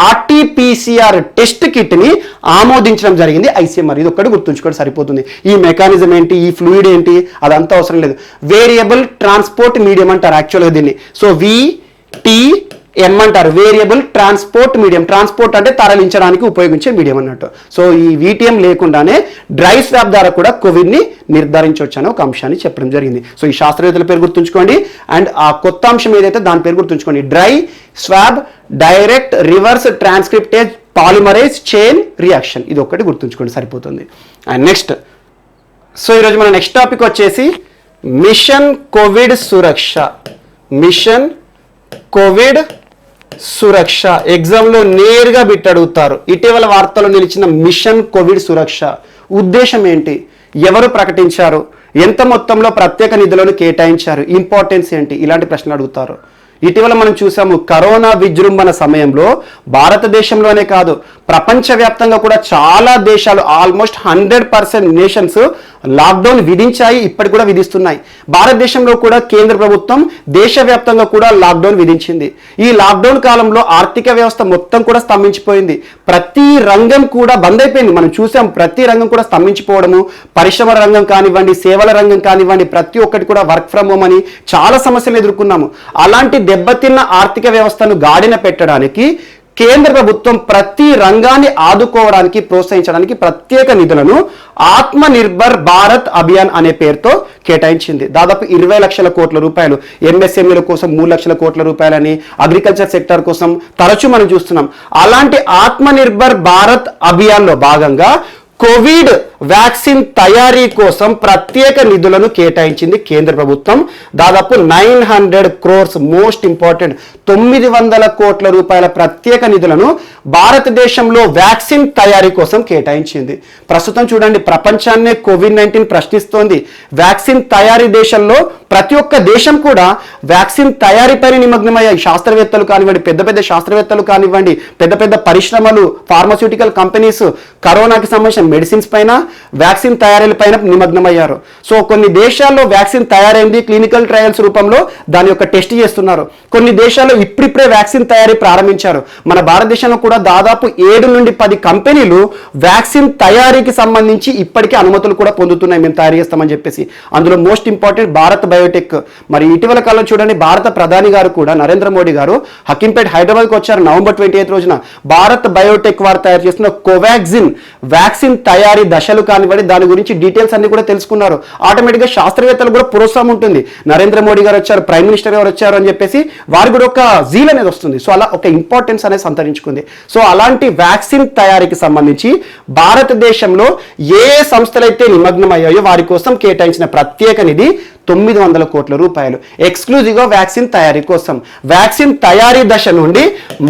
RTPCR test kit ని ఆమోదించడం జరిగింది ఐసీఎంఆర్. ఇది ఒక్కటి గుర్తుంచుకోండి సరిపోతుంది. ఈ మెకానిజం ఏంటి, ఈ ఫ్లూయిడ్ ఏంటి, అదంతా అవసరం లేదు. వేరియబుల్ ట్రాన్స్పోర్ట్ మీడియం అంటారు యాక్చువల్గా దీన్ని. సో VTM అంటారు, వేరియబుల్ ట్రాన్స్పోర్ట్ మీడియం. ట్రాన్స్పోర్ట్ అంటే తరలించడానికి ఉపయోగించే మీడియం అన్నట్టు. సో ఈ VTM లేకుండానే డ్రై స్వాబ్ ద్వారా కూడా కోవిడ్ ని నిర్ధారించవచ్చు అనే ఒక అంశాన్ని చెప్పడం జరిగింది. సో ఈ శాస్త్రవేత్తల పేరు గుర్తుంచుకోండి, అండ్ ఆ కొత్త అంశం ఏదైతే దాని పేరు గుర్తుంచుకోండి. Dry swab direct reverse transcriptase polymerase chain reaction. ఇది ఒక్కటి గుర్తుంచుకోండి సరిపోతుంది. అండ్ నెక్స్ట్, సో ఈరోజు మన నెక్స్ట్ టాపిక్ వచ్చేసి మిషన్ కోవిడ్ సురక్ష. మిషన్ కోవిడ్ సురక్ష ఎగ్జామ్లో నేరుగా బిట్ అడుగుతారు. ఇటీవల వార్తల్లో నిలిచిన మిషన్ కోవిడ్ సురక్ష ఉద్దేశం ఏంటి, ఎవరు ప్రకటించారు, ఎంత మొత్తంలో ప్రత్యేక నిధులను కేటాయించారు, ఇంపార్టెన్స్ ఏంటి, ఇలాంటి ప్రశ్నలు అడుగుతారు. ఇటీవల మనం చూసాము కరోనా విజృంభణ సమయంలో భారతదేశంలోనే కాదు ప్రపంచవ్యాప్తంగా కూడా చాలా దేశాలు ఆల్మోస్ట్ 100% నేషన్స్ లాక్డౌన్ విధించాయి, ఇప్పటికి కూడా విధిస్తున్నాయి. భారతదేశంలో కూడా కేంద్ర ప్రభుత్వం దేశవ్యాప్తంగా కూడా లాక్డౌన్ విధించింది. ఈ లాక్డౌన్ కాలంలో ఆర్థిక వ్యవస్థ మొత్తం కూడా స్తంభించిపోయింది. ప్రతి రంగం కూడా బంద్ అయిపోయింది. మనం చూసాం ప్రతి రంగం కూడా స్తంభించిపోవడము, పరిశ్రమ రంగం కానివ్వండి, సేవల రంగం కానివ్వండి, ప్రతి ఒక్కటి కూడా వర్క్ ఫ్రమ్ హోమ్ అని చాలా సమస్యలు ఎదుర్కొన్నాము. అలాంటి దెబ్బతిన్న ఆర్థిక వ్యవస్థను గాడిన పెట్టడానికి కేంద్ర ప్రభుత్వం ప్రతి రంగాన్ని ఆదుకోవడానికి, ప్రోత్సహించడానికి ప్రత్యేక నిధులను ఆత్మ నిర్భర్ భారత్ అభియాన్ అనే పేరుతో కేటాయించింది. దాదాపు 20 లక్షల కోట్ల రూపాయలు. ఎంఎస్ఎంఈల కోసం 3 లక్షల కోట్ల రూపాయలని, అగ్రికల్చర్ సెక్టర్ కోసం తరచూ మనం చూస్తున్నాం. అలాంటి ఆత్మ నిర్భర్ భారత్ అభియాన్లో భాగంగా కోవిడ్ వ్యాక్సిన్ తయారీ కోసం ప్రత్యేక నిధులను కేటాయించింది కేంద్ర ప్రభుత్వం. దాదాపు 900 crores, మోస్ట్ ఇంపార్టెంట్ 900 కోట్ల రూపాయల ప్రత్యేక నిధులను భారతదేశంలో వ్యాక్సిన్ తయారీ కోసం కేటాయించింది. ప్రస్తుతం చూడండి ప్రపంచాన్నే కోవిడ్-19 ప్రశ్నిస్తోంది. వ్యాక్సిన్ తయారీ దేశంలో ప్రతి ఒక్క దేశం కూడా వ్యాక్సిన్ తయారీపైన నిమగ్నమయ్యాయి. శాస్త్రవేత్తలు కానివ్వండి, పెద్ద పెద్ద శాస్త్రవేత్తలు కానివ్వండి, పెద్ద పెద్ద పరిశ్రమలు, ఫార్మాస్యూటికల్ కంపెనీస్ కరోనాకి సంబంధించిన మెడిసిన్స్ పైన, వ్యాక్సిన్ తయారీల పైన నిమగ్నమయ్యారు. సో కొన్ని దేశాల్లో వ్యాక్సిన్ తయారైంది, క్లినికల్ ట్రయల్స్ రూపంలో దాని యొక్క టెస్ట్ చేస్తున్నారు. కొన్ని దేశాల్లో ఇప్పుడిప్పుడే వ్యాక్సిన్ తయారీ ప్రారంభించారు. మన భారతదేశంలో కూడా దాదాపు 7 నుండి 10 కంపెనీలు వ్యాక్సిన్ తయారీకి సంబంధించి ఇప్పటికే అనుమతులు కూడా పొందుతున్నాయి, మేము తయారు చేస్తామని చెప్పేసి. అందులో మోస్ట్ ఇంపార్టెంట్ భారత్ బయోటెక్. మరి ఇటీవల కాలం చూడండి భారత ప్రధాని గారు కూడా నరేంద్ర మోడీ గారు హకీంపేట్ హైదరాబాద్కి వచ్చారు నవంబర్ 28 రోజున. భారత్ బయోటెక్ వారు తయారు చేస్తున్న కోవాక్సిన్ వ్యాక్సిన్ తయారీ దశలు కానివ్వండి, దాని గురించి డీటెయిల్స్ అన్ని కూడా తెలుసుకున్నారు. ఆటోమేటిక్గా శాస్త్రవేత్తలు కూడా ప్రోత్సాహం ఉంటుంది. నరేంద్ర మోడీ గారు వచ్చారు, ప్రైమ్ మినిస్టర్ గారు వచ్చారు అని చెప్పేసి వారికి కూడా ఒక జీల్ అనేది వస్తుంది. సో అలా ఒక ఇంపార్టెన్స్ అనేది సంతరించుకుంది. సో అలాంటి వ్యాక్సిన్ తయారీకి సంబంధించి భారతదేశంలో ఏ సంస్థలైతే నిమగ్నమయ్యాయో వారి కోసం కేటాయించిన ప్రత్యేక నిధి 900 కోట్ల రూపాయలు ఎక్స్క్లూజివ్గా వ్యాక్సిన్ తయారీ కోసం. వ్యాక్సిన్ తయారీ దశ నుండి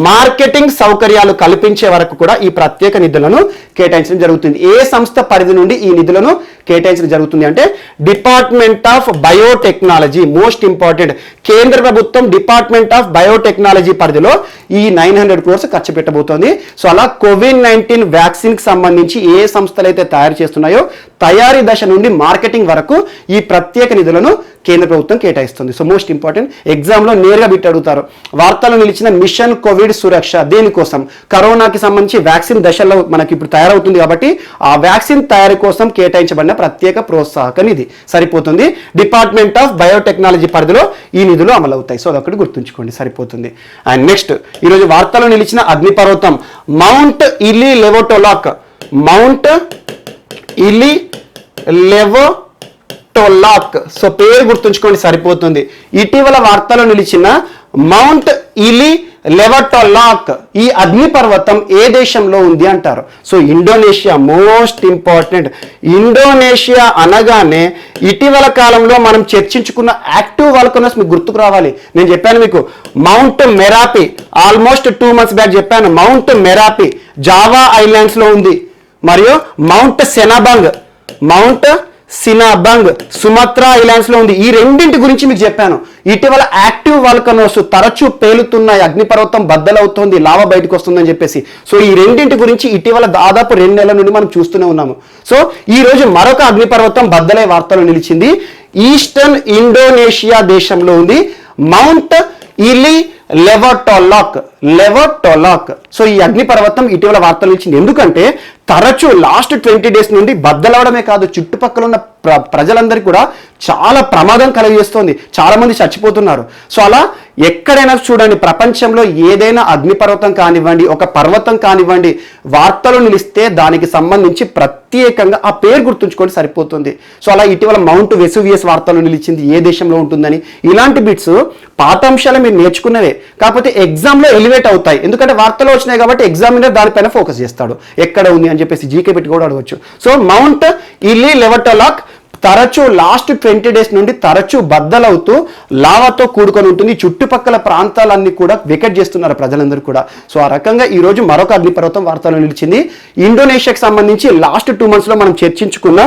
మార్కెటింగ్ సౌకర్యాలు కల్పించే వరకు కూడా ఈ ప్రత్యేక నిధులను కేటాయించడం జరుగుతుంది. ఏ సంస్థ పరిధి నుండి ఈ నిధులను కేటాయించడం జరుగుతుంది అంటే department of biotechnology. Most important, కేంద్ర ప్రభుత్వం డిపార్ట్మెంట్ ఆఫ్ బయోటెక్నాలజీ పరిధిలో ఈ 900 crores ఖర్చు పెట్టబోతోంది. సో అలా కోవిడ్-19 వ్యాక్సిన్ కి సంబంధించి ఏ సంస్థలు అయితే తయారు చేస్తున్నాయో తయారీ దశ నుండి మార్కెటింగ్ వరకు ఈ ప్రత్యేక నిధులను కేంద్ర ప్రభుత్వం కేటాయిస్తుంది. సో మోస్ట్ ఇంపార్టెంట్, ఎగ్జామ్లో నేరుగా బిట్ అడుగుతారు. వార్తల్లో నిలిచిన మిషన్ కోవిడ్ సురక్ష దేనికోసం? కరోనాకి సంబంధించి వ్యాక్సిన్ దశలో మనకి ఇప్పుడు తయారవుతుంది కాబట్టి ఆ వ్యాక్సిన్ తయారీ కోసం కేటాయించబడిన ప్రత్యేక ప్రోత్సాహక నిధి. సరిపోతుంది. డిపార్ట్మెంట్ ఆఫ్ బయోటెక్నాలజీ పరిధిలో ఈ నిధులు అమలవుతాయి. సో అదొకటి గుర్తుంచుకోండి సరిపోతుంది. అండ్ నెక్స్ట్, ఈరోజు వార్తల్లో నిలిచిన అగ్నిపర్వతం mount Ili Lewotolok. Mount Ili Lewotolok. So పేరు గుర్తుంచుకోండి సరిపోతుంది. ఇటీవల వార్తల్లో నిలిచిన మౌంట్ ఇలి లెవటోలాక్ ఈ అగ్నిపర్వతం ఏ దేశంలో ఉంది అంటారు. So Indonesia most important. Indonesia అనగానే ఇటీవల కాలంలో మనం చర్చించుకున్న యాక్టివ్ వాల్కనోస్ మీకు గుర్తుకు రావాలి. నేను చెప్పాను మీకు mount Merapi almost 2 months back చెప్పాను. మౌంట్ మెరాపి జావా ఐలాండ్స్ లో ఉంది. మరియు మౌంట్ సినాబంగ్ సుమత్రా ఐలాండ్స్ లో ఉంది. ఈ రెండింటి గురించి మీకు చెప్పాను. ఇటీవల యాక్టివ్ వాల్కనోస్ తరచూ పేలుతున్నాయి, అగ్నిపర్వతం బద్దలవుతోంది, లావా బయటకు వస్తుందని చెప్పేసి. సో ఈ రెండింటి గురించి ఇటీవల దాదాపు 2 నెలల నుండి మనం చూస్తూనే ఉన్నాము. సో ఈ రోజు మరొక అగ్నిపర్వతం బద్దలై వార్తలు నిలిచింది. ఈస్టర్న్ ఇండోనేషియా దేశంలో ఉంది మౌంట్ ఇలి లెవటోలాక్. సో ఈ అగ్నిపర్వతం ఇటీవల వార్తలు ఇచ్చింది. ఎందుకంటే తరచూ లాస్ట్ 20 days నుండి బద్దలవడమే కాదు, చుట్టుపక్కల ఉన్న ప్రజలందరికీ కూడా చాలా ప్రమాదం కలిగిస్తోంది. చాలా మంది చచ్చిపోతున్నారు. సో అలా ఎక్కడైనా చూడండి, ప్రపంచంలో ఏదైనా అగ్నిపర్వతం కానివ్వండి, ఒక పర్వతం కానివ్వండి, వార్తలు నిలిస్తే దానికి సంబంధించి ప్రత్యేకంగా ఆ పేరు గుర్తుంచుకొని సరిపోతుంది. సో అలా ఇటీవల మౌంట్ వెసువియస్ వార్తలు నిలిచింది, ఏ దేశంలో ఉంటుందని. ఇలాంటి బిట్స్ పాఠాంశాలు మీరు నేర్చుకున్నవే, కాకపోతే ఎగ్జామ్లో ఎలివేట్ అవుతాయి. ఎందుకంటే వార్తలు వచ్చినాయి కాబట్టి ఎగ్జామినర్ దానిపైన ఫోకస్ చేస్తాడు, ఎక్కడ ఉంది అని చెప్పేసి జీకే పెట్టి కూడా అడగవచ్చు. సో మౌంట్ ఇలి లెవటోలాక్ తరచూ లాస్ట్ 20 days నుండి తరచూ బద్దలవుతూ లావాతో కూడుకొని ఉంటుంది. చుట్టుపక్కల ప్రాంతాలన్నీ కూడా వికెట్ చేస్తున్నారు ప్రజలందరూ కూడా. సో ఆ రకంగా ఈ రోజు మరొక అగ్నిపర్వతం వార్తలు నిలిచింది. ఇండోనేషియాకి సంబంధించి లాస్ట్ 2 months లో మనం చర్చించుకున్న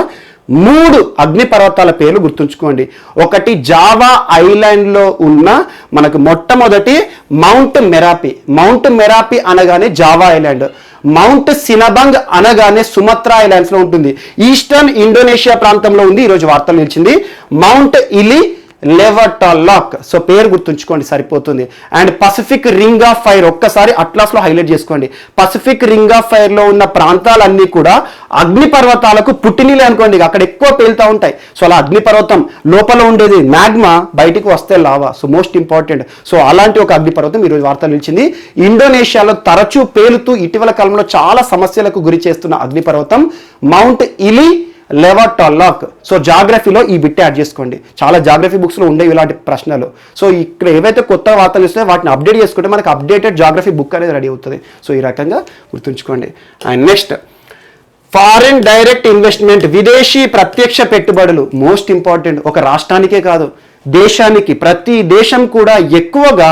3 అగ్నిపర్వతాల పేర్లు గుర్తుంచుకోండి. ఒకటి జావా ఐలాండ్ లో ఉన్న మనకు మొట్టమొదటి మౌంట్ మెరాపి అనగానే జావా ఐలాండ్. మౌంట్ సినబంగ్ అనగానే సుమత్రా ఐలాండ్స్ లో ఉంటుంది. ఈస్టర్న్ ఇండోనేషియా ప్రాంతంలో ఉంది. ఈరోజు వార్తలు నిలిచింది మౌంట్ ఇలి లెవటోలాక్. సో పేరు గుర్తుంచుకోండి సరిపోతుంది. And Pacific ring of fire ఒక్కసారి అట్లాస్ లో హైలైట్ చేసుకోండి. పసిఫిక్ రింగ్ ఆఫ్ ఫైర్ లో ఉన్న ప్రాంతాలన్నీ కూడా అగ్నిపర్వతాలకు పుట్టినీలే అనుకోండి, అక్కడ ఎక్కువ పేలుతూ ఉంటాయి. సో అలా అగ్నిపర్వతం లోపల ఉండేది మ్యాగ్మా, బయటికి వస్తే lava. So most important. So అలాంటి ఒక అగ్నిపర్వతం ఈరోజు వార్తలు నిలిచింది. ఇండోనేషియాలో తరచూ పేలుతూ ఇటీవల కాలంలో చాలా సమస్యలకు గురి చేస్తున్న అగ్నిపర్వతం మౌంట్ ఇలి లెవటోలాక్. సో జాగ్రఫీలో ఈ బిట్ యాడ్ చేసుకోండి. చాలా జాగ్రఫీ బుక్స్లో ఉండేవి ఇలాంటి ప్రశ్నలు. సో ఇక్కడ ఏవైతే కొత్త వార్తలు ఇస్తాయో వాటిని అప్డేట్ చేసుకుంటే మనకు అప్డేటెడ్ జాగ్రఫీ బుక్ అనేది రెడీ అవుతుంది. సో ఈ రకంగా గుర్తుంచుకోండి. And next foreign direct investment, విదేశీ ప్రత్యక్ష పెట్టుబడులు మోస్ట్ ఇంపార్టెంట్. ఒక రాష్ట్రానికే కాదు, దేశానికి, ప్రతి దేశం కూడా ఎక్కువగా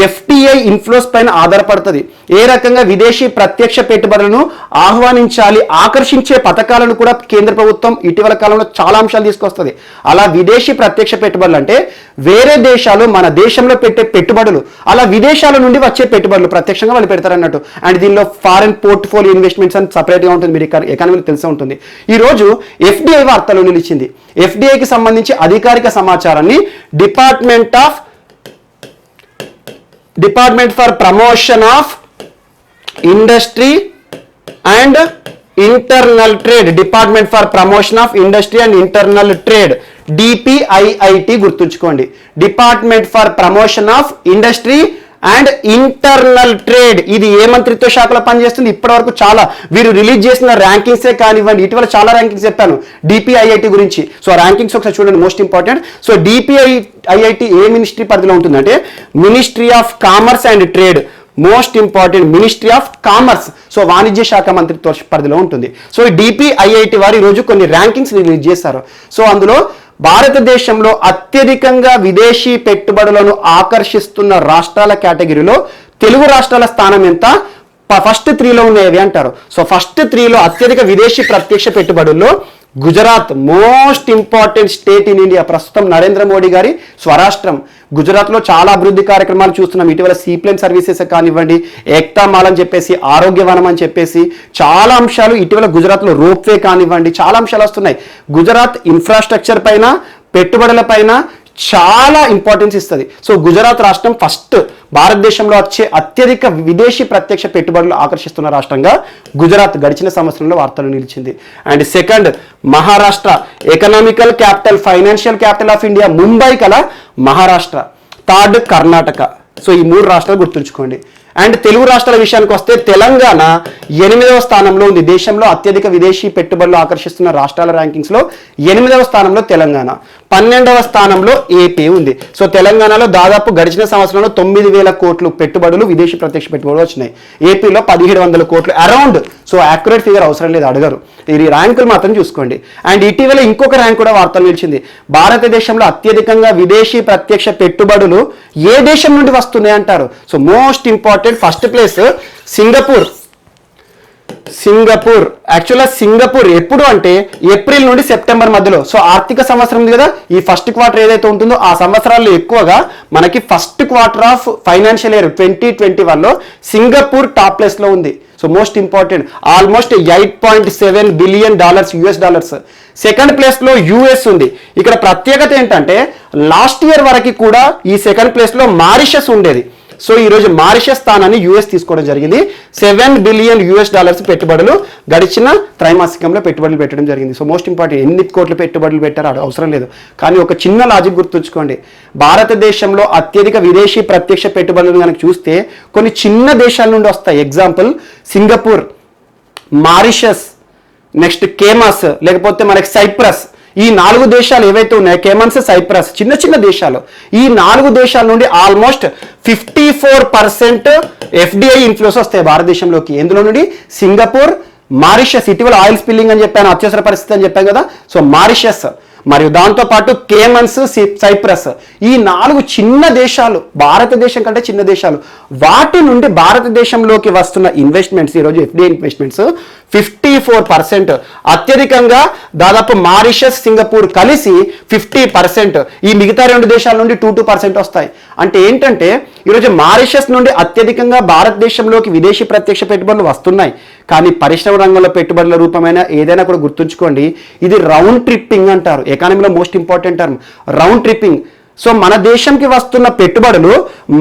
ఎఫ్టిఐ ఇన్ఫ్లోస్ పైన ఆధారపడుతుంది. ఏ రకంగా విదేశీ ప్రత్యక్ష పెట్టుబడులను ఆహ్వానించాలి, ఆకర్షించే పథకాలను కూడా కేంద్ర ప్రభుత్వం ఇటీవల కాలంలో చాలా అంశాలు తీసుకొస్తుంది. అలా విదేశీ ప్రత్యక్ష పెట్టుబడులు అంటే వేరే దేశాలు మన దేశంలో పెట్టే పెట్టుబడులు, అలా విదేశాల నుండి వచ్చే పెట్టుబడులు ప్రత్యక్షంగా వాళ్ళు పెడతారన్నట్టు. అండ్ దీనిలో ఫారెన్ పోర్ట్ఫోలియో ఇన్వెస్ట్మెంట్స్ అని సపరేట్గా ఉంటుంది, మీరు ఎకానమీలో తెలిసే ఉంటుంది. ఈరోజు ఎఫ్డిఐ వార్తలు నిలిచింది. ఎఫ్డిఐకి సంబంధించి అధికారిక సమాచారాన్ని department for promotion of industry and internal trade, department for promotion of industry and internal trade, DPIIT గుర్తుంచుకోండి. Department for promotion of industry and internal trade. ఇది ఏ మంత్రిత్వ శాఖలో పనిచేస్తుంది? ఇప్పటి వరకు చాలా వీరు రిలీజ్ చేసిన ర్యాంకింగ్సే కానివ్వండి, ఇటీవల చాలా ర్యాంకింగ్స్ చెప్పాను డిపిఐఐటి గురించి. సో ఆ ర్యాంకింగ్స్ ఒకసారి చూడండి, మోస్ట్ ఇంపార్టెంట్. సో డిపిఐఐటి ఏ మినిస్ట్రీ పరిధిలో ఉంటుందంటే ministry of commerce and trade, most important ministry of commerce. So వాణిజ్య శాఖ మంత్రిత్వ పరిధిలో ఉంటుంది. సో ఈ డిపిఐఐటి వారు ఈరోజు కొన్ని ర్యాంకింగ్స్ రిలీజ్ చేశారు. సో అందులో భారతదేశంలో అత్యధికంగా విదేశీ పెట్టుబడులను ఆకర్షిస్తున్న రాష్ట్రాల కేటగిరీలో తెలుగు రాష్ట్రాల స్థానం ఎంత? ఫస్ట్ 3లో ఉన్నాయి అంటారు. సో ఫస్ట్ 3లో అత్యధిక విదేశీ ప్రత్యక్ష పెట్టుబడుల్లో Gujarat most important state in India. ప్రస్తుతం నరేంద్ర మోడీ గారి స్వరాష్ట్రం. గుజరాత్లో చాలా అభివృద్ధి కార్యక్రమాలు చూస్తున్నాం. ఇటీవల సీప్లేన్ సర్వీసెస్ కానివ్వండి, ఏక్తా మాల్ అని చెప్పేసి, ఆరోగ్యవనం అని చెప్పేసి చాలా అంశాలు ఇటీవల గుజరాత్లో, రోప్వే కానివ్వండి, చాలా అంశాలు వస్తున్నాయి. గుజరాత్ ఇన్ఫ్రాస్ట్రక్చర్ పైన, పెట్టుబడుల పైన చాలా ఇంపార్టెన్స్ ఇస్తుంది. సో గుజరాత్ రాష్ట్రం ఫస్ట్ భారతదేశంలో వచ్చే అత్యధిక విదేశీ ప్రత్యక్ష పెట్టుబడులు ఆకర్షిస్తున్న రాష్ట్రంగా గుజరాత్ గడిచిన సంవత్సరంలో వార్తలు నిలిచింది. And second Maharashtra, economical capital, financial capital of India Mumbai కల మహారాష్ట్ర. థర్డ్ కర్ణాటక. సో ఈ 3 రాష్ట్రాలు గుర్తుంచుకోండి. అండ్ తెలుగు రాష్ట్రాల విషయానికి వస్తే తెలంగాణ 8వ స్థానంలో ఉంది. దేశంలో అత్యధిక విదేశీ పెట్టుబడులు ఆకర్షిస్తున్న రాష్ట్రాల ర్యాంకింగ్స్లో 8వ స్థానంలో తెలంగాణ, 12వ స్థానంలో ఏపీ ఉంది. సో తెలంగాణలో దాదాపు గడిచిన సంవత్సరంలో 9,000 కోట్లు పెట్టుబడులు, విదేశీ ప్రత్యక్ష పెట్టుబడులు వచ్చినాయి. ఏపీలో 1,700 కోట్లు అరౌండ్. సో యాక్యురేట్ ఫిగర్ అవసరం లేదు, అడగరు. ఈ ర్యాంకులు మాత్రం చూసుకోండి. అండ్ ఇటీవల ఇంకొక ర్యాంక్ కూడా వార్తలు నిలిచింది. భారతదేశంలో అత్యధికంగా విదేశీ ప్రత్యక్ష పెట్టుబడులు ఏ దేశం నుండి వస్తున్నాయి అంటారు. So most important first place Singapore. యాక్చువల్గా సింగపూర్ ఎప్పుడు అంటే ఏప్రిల్ నుండి సెప్టెంబర్ మధ్యలో. సో ఆర్థిక సంవత్సరం ఉంది కదా, ఈ ఫస్ట్ క్వార్టర్ ఏదైతే ఉంటుందో ఆ సంవత్సరాల్లో ఎక్కువగా మనకి first quarter of financial year 2021లో సింగపూర్ టాప్ ప్లేస్ లో ఉంది. So most important, almost $8.7 billion US dollars. Second place లో యుఎస్ ఉంది. ఇక్కడ ప్రత్యేకత ఏంటంటే లాస్ట్ ఇయర్ వరకు కూడా ఈ సెకండ్ ప్లేస్ లో మారిషస్ ఉండేది. సో ఈ రోజు మారిషస్ స్థానాన్ని యుఎస్ తీసుకోవడం జరిగింది. $7 బిలియన్ పెట్టుబడులు గడిచిన త్రైమాసికంలో పెట్టుబడులు పెట్టడం జరిగింది. సో మోస్ట్ ఇంపార్టెంట్, ఎన్ని కోట్ల పెట్టుబడులు పెట్టారో అవసరం లేదు, కానీ ఒక చిన్న లాజిక్ గుర్తుంచుకోండి. భారతదేశంలో అత్యధిక విదేశీ ప్రత్యక్ష పెట్టుబడులను కనుక చూస్తే కొన్ని చిన్న దేశాల నుండి వస్తాయి. ఎగ్జాంపుల్ సింగపూర్, మారిషస్, నెక్స్ట్ కేమాస్, లేకపోతే మనకి సైప్రస్. ఈ 4 దేశాలు ఏవైతే ఉన్నాయో, కేమన్స్, సైప్రస్, చిన్న చిన్న దేశాలు, ఈ 4 దేశాల నుండి ఆల్మోస్ట్ 54% FDI ఇన్ఫ్లోస్ వస్తాయి భారతదేశంలోకి. ఎందులో నుండి? Singapore, Mauritius. ఇటీవల ఆయిల్ స్పిల్లింగ్ అని చెప్పాను, అత్యవసర పరిస్థితి అని చెప్పాను కదా. సో మారిషస్ మరియు దాంతోపాటు కేమన్స్, సైప్రస్, ఈ 4 చిన్న దేశాలు, భారతదేశం కంటే చిన్న దేశాలు. వాటి నుండి భారతదేశంలోకి వస్తున్న ఇన్వెస్ట్మెంట్స్, ఈరోజు FDI ఇన్వెస్ట్మెంట్స్ 54%. అత్యధికంగా దాదాపు మారిషస్, సింగపూర్ కలిసి 50%. ఈ మిగతా 2 దేశాల నుండి 2% వస్తాయి. అంటే ఏంటంటే ఈరోజు మారిషస్ నుండి అత్యధికంగా భారతదేశంలోకి విదేశీ ప్రత్యక్ష పెట్టుబడులు వస్తున్నాయి. కానీ పరిశ్రమ రంగంలో పెట్టుబడుల రూపమైన ఏదైనా కూడా గుర్తుంచుకోండి, ఇది రౌండ్ ట్రిప్పింగ్ అంటారు. ఎకానమీలో most important term round tripping. So మన దేశంకి వస్తున్న పెట్టుబడులు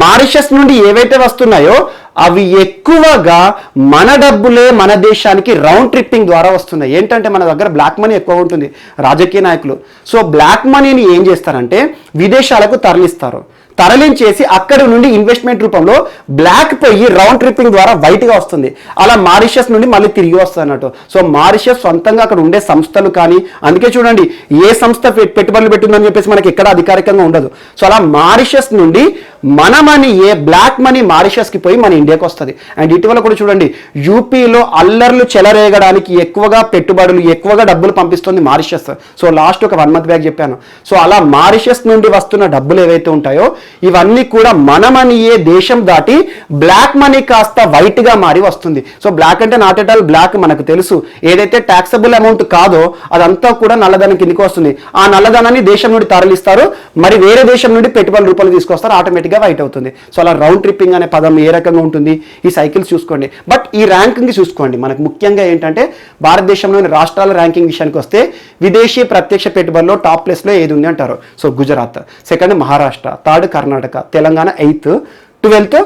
మారిషస్ నుండి ఏవైతే వస్తున్నాయో అవి ఎక్కువగా మన డబ్బులే మన దేశానికి రౌండ్ ట్రిప్పింగ్ ద్వారా వస్తున్నాయి. ఏంటంటే మన దగ్గర బ్లాక్ మనీ ఎక్కువ ఉంటుంది, రాజకీయ నాయకులు. సో బ్లాక్ మనీని ఏం చేస్తారంటే విదేశాలకు తరలిస్తారు. తరలించేసి అక్కడి నుండి ఇన్వెస్ట్మెంట్ రూపంలో బ్లాక్ పోయి రౌండ్ ట్రిప్పింగ్ ద్వారా వైట్గా వస్తుంది. అలా మారిషస్ నుండి మళ్ళీ తిరిగి వస్తుంది అన్నట్టు. సో మారిషస్ సొంతంగా అక్కడ ఉండే సంస్థలు కానీ, అందుకే చూడండి ఏ సంస్థ పెట్టుబడులు పెట్టిందని చెప్పేసి మనకి ఎక్కడ అధికారికంగా ఉండదు. సో అలా మారిషస్ నుండి మన మనీ, ఏ బ్లాక్ మనీ మారిషస్కి పోయి మన ఇండియాకి వస్తుంది. అండ్ ఇటీవల కూడా చూడండి యూపీలో అల్లర్లు చెలరేగడానికి ఎక్కువగా పెట్టుబడులు, ఎక్కువగా డబ్బులు పంపిస్తుంది మారిషస్. సో లాస్ట్ ఒక 1 month బ్యాక్ చెప్పాను. సో అలా మారిషస్ నుండి వస్తున్న డబ్బులు ఏవైతే ఉంటాయో ఇవన్నీ కూడా మన మనీయే దేశం దాటి బ్లాక్ మనీ కాస్త వైట్ గా మారి వస్తుంది. సో బ్లాక్ అంటే నాట్ ఎట్ ఆల్ బ్లాక్, మనకు తెలుసు. ఏదైతే ట్యాక్సబుల్ అమౌంట్ కాదో అదంతా కూడా నల్లధనం కిందకి వస్తుంది. ఆ నల్లధనాన్ని దేశం నుండి తరలిస్తారు, మరి వేరే దేశం నుండి పెట్టుబడుల రూపంలో తీసుకొస్తారు, ఆటోమేటిక్గా వైట్ అవుతుంది. సో అలా రౌండ్ ట్రిప్పింగ్ అనే పదం ఏ రకంగా ఉంటుంది, ఈ సైకిల్స్ చూసుకోండి. బట్ ఈ ర్యాంకింగ్ చూసుకోండి, మనకు ముఖ్యంగా ఏంటంటే భారతదేశంలోని రాష్ట్రాల ర్యాంకింగ్ విషయానికి వస్తే విదేశీ ప్రత్యక్ష పెట్టుబడిలో టాప్ ప్లేస్లో ఏది ఉంది అంటారు. So Gujarat, second Maharashtra, third Karnataka, Telangana 8th, 12th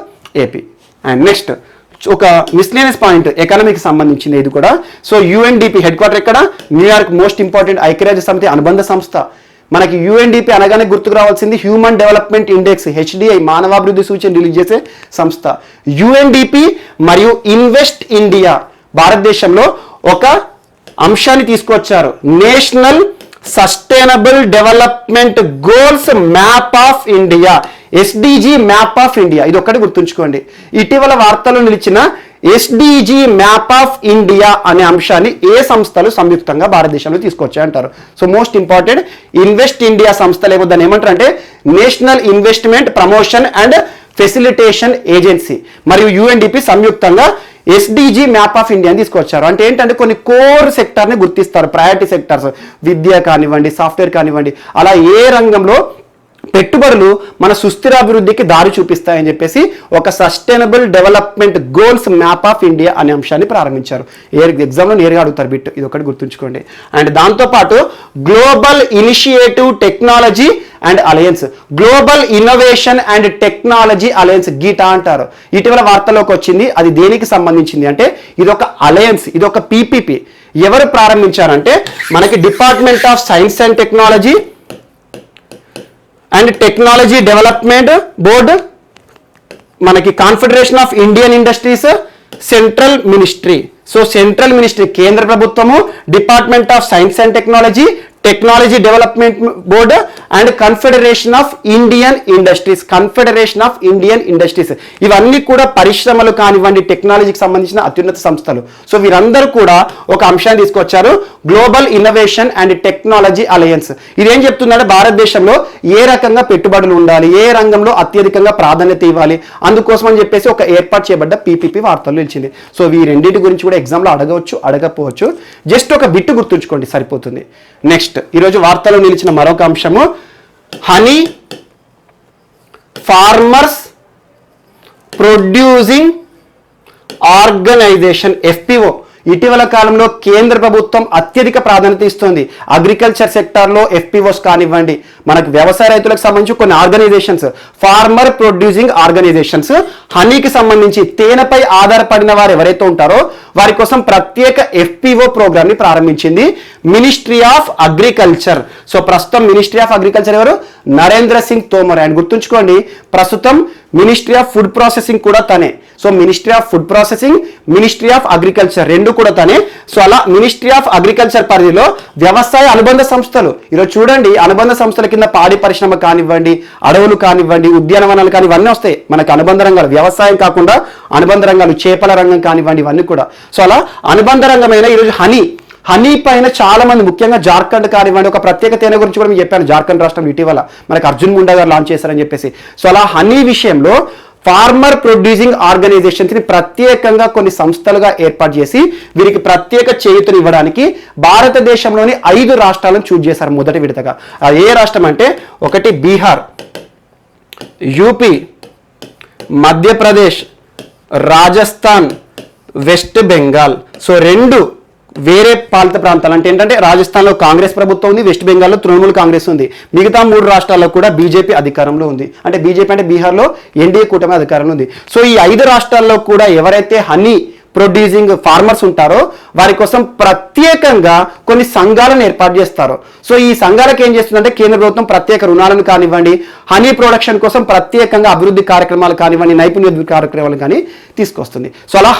AP. And next ఒక మిస్లేనియస్ పాయింట్ ఎకానమీకి సంబంధించింది ఇది కూడా. సో UNDP హెడ్ క్వార్టర్ ఎక్కడ? న్యూయార్క్. మోస్ట్ ఇంపార్టెంట్ ఐక్యరాజ్య సమితి అనుబంధ సంస్థ. మనకి UNDP అనగానే గుర్తుకు రావాల్సింది హ్యూమన్ డెవలప్మెంట్ ఇండెక్స్, HDI, మానవాభివృద్ధి సూచన రిలీజ్ చేసే సంస్థ. UNDP మరియు ఇన్వెస్ట్ ఇండియా భారతదేశంలో ఒక అంశాన్ని తీసుకొచ్చారు, national sustainable development goals map of India, SDG map of India. ఇది ఒక్కటి గుర్తుంచుకోండి. ఇటీవల వార్తల్లో నిలిచిన SDG మ్యాప్ ఆఫ్ ఇండియా అనే అంశాన్ని ఏ సంస్థలు సంయుక్తంగా భారతదేశంలో తీసుకొచ్చాయంటారు. So most important invest India సంస్థ, లేకపోతే దాన్ని ఏమంటారు అంటే national investment promotion and facilitation agency మరియు UNDP సంయుక్తంగా SDG మ్యాప్ ఆఫ్ ఇండియా తీసుకొచ్చారు. అంటే ఏంటంటే కొన్ని కోర్ సెక్టార్ని గుర్తిస్తారు, ప్రయారిటీ సెక్టార్స్, విద్య కానివ్వండి, సాఫ్ట్వేర్ కానివ్వండి, అలా ఏ రంగంలో పెట్టుబడులు మన సుస్థిరాభివృద్ధికి దారి చూపిస్తాయని చెప్పేసి ఒక sustainable development goals map of India అనే అంశాన్ని ప్రారంభించారు. ఎగ్జామ్లో నేరుగా అడుగుతారు బిట్, ఇది ఒకటి గుర్తుంచుకోండి. అండ్ దాంతోపాటు global initiative technology and alliance, global innovation and technology alliance, GITA అంటారు. ఇటీవల వార్తలోకి వచ్చింది. అది దేనికి సంబంధించింది అంటే ఇది ఒక అలయన్స్, ఇది ఒక PPP. ఎవరు ప్రారంభించారంటే మనకి department of science and technology and technology development board మనకి confederation of Indian industries, central ministry. So central ministry కేంద్ర ప్రభుత్వము, department of science and technology, technology development board and confederation of Indian industries. Confederation of Indian industries ఇవన్నీ కూడా పరిశ్రమలు కానివ్వండి, టెక్నాలజీకి సంబంధించిన అత్యున్నత సంస్థలు. సో వీరందరూ కూడా ఒక అంశాన్ని తీసుకొచ్చారు, global innovation and technology alliance. ఇదేం చెప్తుందంటే భారతదేశంలో ఏ రకంగా పెట్టుబడులు ఉండాలి, ఏ రంగంలో అత్యధికంగా ప్రాధాన్యత ఇవ్వాలి, అందుకోసం అని చెప్పేసి ఒక ఏర్పాటు చేయబడ్డ పీపీపీ వార్తల్లో నిలిచింది. సో ఈ రెండింటి గురించి కూడా ఎగ్జామ్లో అడగవచ్చు, అడగకపోవచ్చు. జస్ట్ ఒక బిట్టు గుర్తుంచుకోండి సరిపోతుంది. నెక్స్ట్ ఈరోజు వార్తలో నిలిచిన మరొక అంశము honey farmers producing organization, FPO. ఇటీవల కాలంలో కేంద్ర ప్రభుత్వం అత్యధిక ప్రాధాన్యత ఇస్తుంది. అగ్రికల్చర్ సెక్టార్లో ఎఫ్పిఓస్ కానివ్వండి, మనకు వ్యవసాయ రైతులకు సంబంధించి కొన్ని ఆర్గనైజేషన్స్, ఫార్మర్ ప్రొడ్యూసింగ్ ఆర్గనైజేషన్స్, హనీకి సంబంధించి తేనెపై ఆధారపడిన వారు ఎవరైతే ఉంటారో వారి కోసం ప్రత్యేక ఎఫ్పిఓ ప్రోగ్రామ్ ని ప్రారంభించింది మినిస్ట్రీ ఆఫ్ అగ్రికల్చర్. సో ప్రస్తుతం మినిస్ట్రీ ఆఫ్ అగ్రికల్చర్ ఎవరు? నరేంద్ర సింగ్ తోమర్. అండ్ గుర్తుంచుకోండి, ప్రస్తుతం మినిస్ట్రీ ఆఫ్ ఫుడ్ ప్రాసెసింగ్ కూడా తనే. So ministry of food processing, ministry of agriculture రెండు కూడా తనే. సో అలా మినిస్ట్రీ ఆఫ్ అగ్రికల్చర్ పరిధిలో వ్యవసాయ అనుబంధ సంస్థలు, ఈరోజు చూడండి అనుబంధ సంస్థల కింద పాడి పరిశ్రమ కానివ్వండి, అడవులు కానివ్వండి, ఉద్యానవనాలు కానీ ఇవన్నీ వస్తాయి మనకు అనుబంధ రంగాలు. వ్యవసాయం కాకుండా అనుబంధ రంగాలు, చేపల రంగం కానివ్వండి, ఇవన్నీ కూడా. సో అలా అనుబంధ రంగమైన ఈరోజు హనీ పైన చాలా మంది, ముఖ్యంగా జార్ఖండ్ కానివ్వండి, ఒక ప్రత్యేక తేనె గురించి కూడా మీకు చెప్పాను. జార్ఖండ్ రాష్ట్రం ఇటీవల మనకు అర్జున్ ముండా గారు లాంచ్ చేశారని చెప్పేసి. సో అలా హనీ విషయంలో ఫార్మర్ ప్రొడ్యూసింగ్ ఆర్గనైజేషన్స్ ని ప్రత్యేకంగా కొన్ని సంస్థలుగా ఏర్పాటు చేసి వీరికి ప్రత్యేక చేయూతను ఇవ్వడానికి భారతదేశంలోని 5 రాష్ట్రాలను చూజ్ చేశారు మొదటి విడతగా. ఏ రాష్ట్రం అంటే ఒకటి Bihar, UP, Madhya Pradesh, Rajasthan, west Bengal. So 2 వేరే పాలిత ప్రాంతాలు అంటే ఏంటంటే రాజస్థాన్లో కాంగ్రెస్ ప్రభుత్వం ఉంది, వెస్ట్ బెంగాల్లో తృణమూల్ కాంగ్రెస్ ఉంది. మిగతా 3 రాష్ట్రాల్లో కూడా బీజేపీ అధికారంలో ఉంది. అంటే బీజేపీ అంటే బీహార్లో ఎన్డీఏ కూటమి అధికారంలో ఉంది. సో ఈ 5 రాష్ట్రాల్లో కూడా ఎవరైతే హనీ ప్రొడ్యూసింగ్ ఫార్మర్స్ ఉంటారో వారి కోసం ప్రత్యేకంగా కొన్ని సంఘాలను ఏర్పాటు చేస్తారు. సో ఈ సంఘాలకు ఏం చేస్తుందంటే కేంద్ర ప్రభుత్వం ప్రత్యేక రుణాలను కానివ్వండి, హనీ ప్రొడక్షన్ కోసం ప్రత్యేకంగా అభివృద్ధి కార్యక్రమాలు కానివ్వండి, నైపుణ్య కార్యక్రమాలు కానీ తీసుకొస్తుంది. సో అలా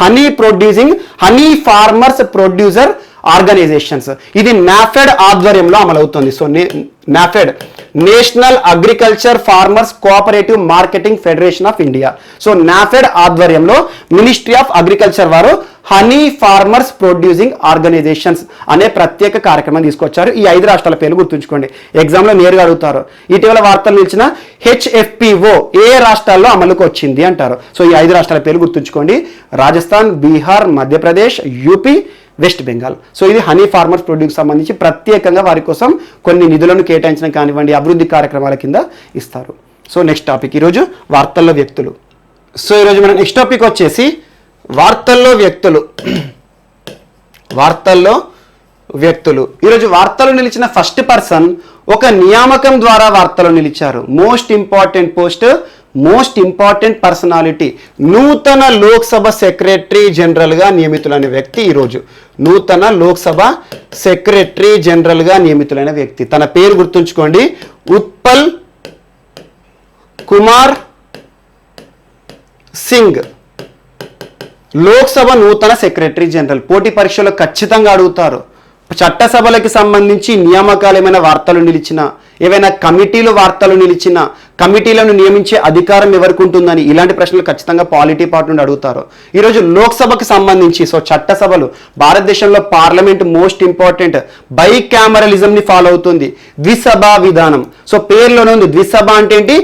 హనీ ఫార్మర్స్ ప్రొడ్యూసర్ ఆర్గనైజేషన్స్ ఇది నాఫెడ్ ఆధ్వర్యంలో అమలవుతుంది. So NAFED, national agriculture farmers cooperative marketing federation of India. So NAFED ఆధ్వర్యంలో మినిస్ట్రీ ఆఫ్ అగ్రికల్చర్ వారు హనీ ఫార్మర్స్ ప్రొడ్యూసింగ్ ఆర్గనైజేషన్స్ అనే ప్రత్యేక కార్యక్రమం తీసుకొచ్చారు. ఈ 5 రాష్ట్రాల పేర్లు గుర్తుంచుకోండి, ఎగ్జామ్లో నేరుగా అడుగుతారు. ఇటీవల వార్తలు నిలిచిన హెచ్ఎఫ్పిఓ ఏ రాష్ట్రాల్లో అమలుకు వచ్చింది అంటారు. సో ఈ 5 రాష్ట్రాల పేర్లు గుర్తుంచుకోండి, Rajasthan, Bihar, Madhya Pradesh, UP, west Bengal. So ఇది హనీ ఫార్మర్స్ ప్రొడ్యూస్ సంబంధించి ప్రత్యేకంగా వారి కోసం కొన్ని నిధులను కేటాయించడం కానివ్వండి, అభివృద్ధి కార్యక్రమాల కింద ఇస్తారు. సో నెక్స్ట్ టాపిక్ ఈరోజు వార్తల్లో వ్యక్తులు. సో ఈరోజు మన నెక్స్ట్ టాపిక్ వచ్చేసి వార్తల్లో వ్యక్తులు. ఈరోజు వార్తలు నిలిచిన ఫస్ట్ పర్సన్ ఒక నియామకం ద్వారా వార్తలు నిలిచారు. Most important post, most important personality, నూతన లోక్సభ సెక్రటరీ జనరల్గా నియమితులైన వ్యక్తి. ఈరోజు నూతన లోక్సభ సెక్రటరీ జనరల్గా నియమితులైన వ్యక్తి, తన పేరు గుర్తుంచుకోండి, ఉత్పల్ కుమార్ సింగ్. లోక్సభ నూతన సెక్రటరీ జనరల్. పోటీ పరీక్షలో ఖచ్చితంగా అడుగుతారు. చట్టసభలకు సంబంధించి నియామకాలు ఏమైనా వార్తలు నిలిచినా, ఏవైనా కమిటీలు వార్తలు నిలిచినా, కమిటీలను నియమించే అధికారం ఎవరికి ఉంటుందని ఇలాంటి ప్రశ్నలు ఖచ్చితంగా పాలిటీ పార్ట్ నుండి అడుగుతారు. ఈరోజు లోక్సభకు సంబంధించి, సో చట్టసభలు, భారతదేశంలో పార్లమెంట్ మోస్ట్ ఇంపార్టెంట్, బై క్యామరలిజంని ఫాలో అవుతుంది, ద్విసభా విధానం. సో పేర్లోనే ఉంది, ద్విసభ అంటే ఏంటి?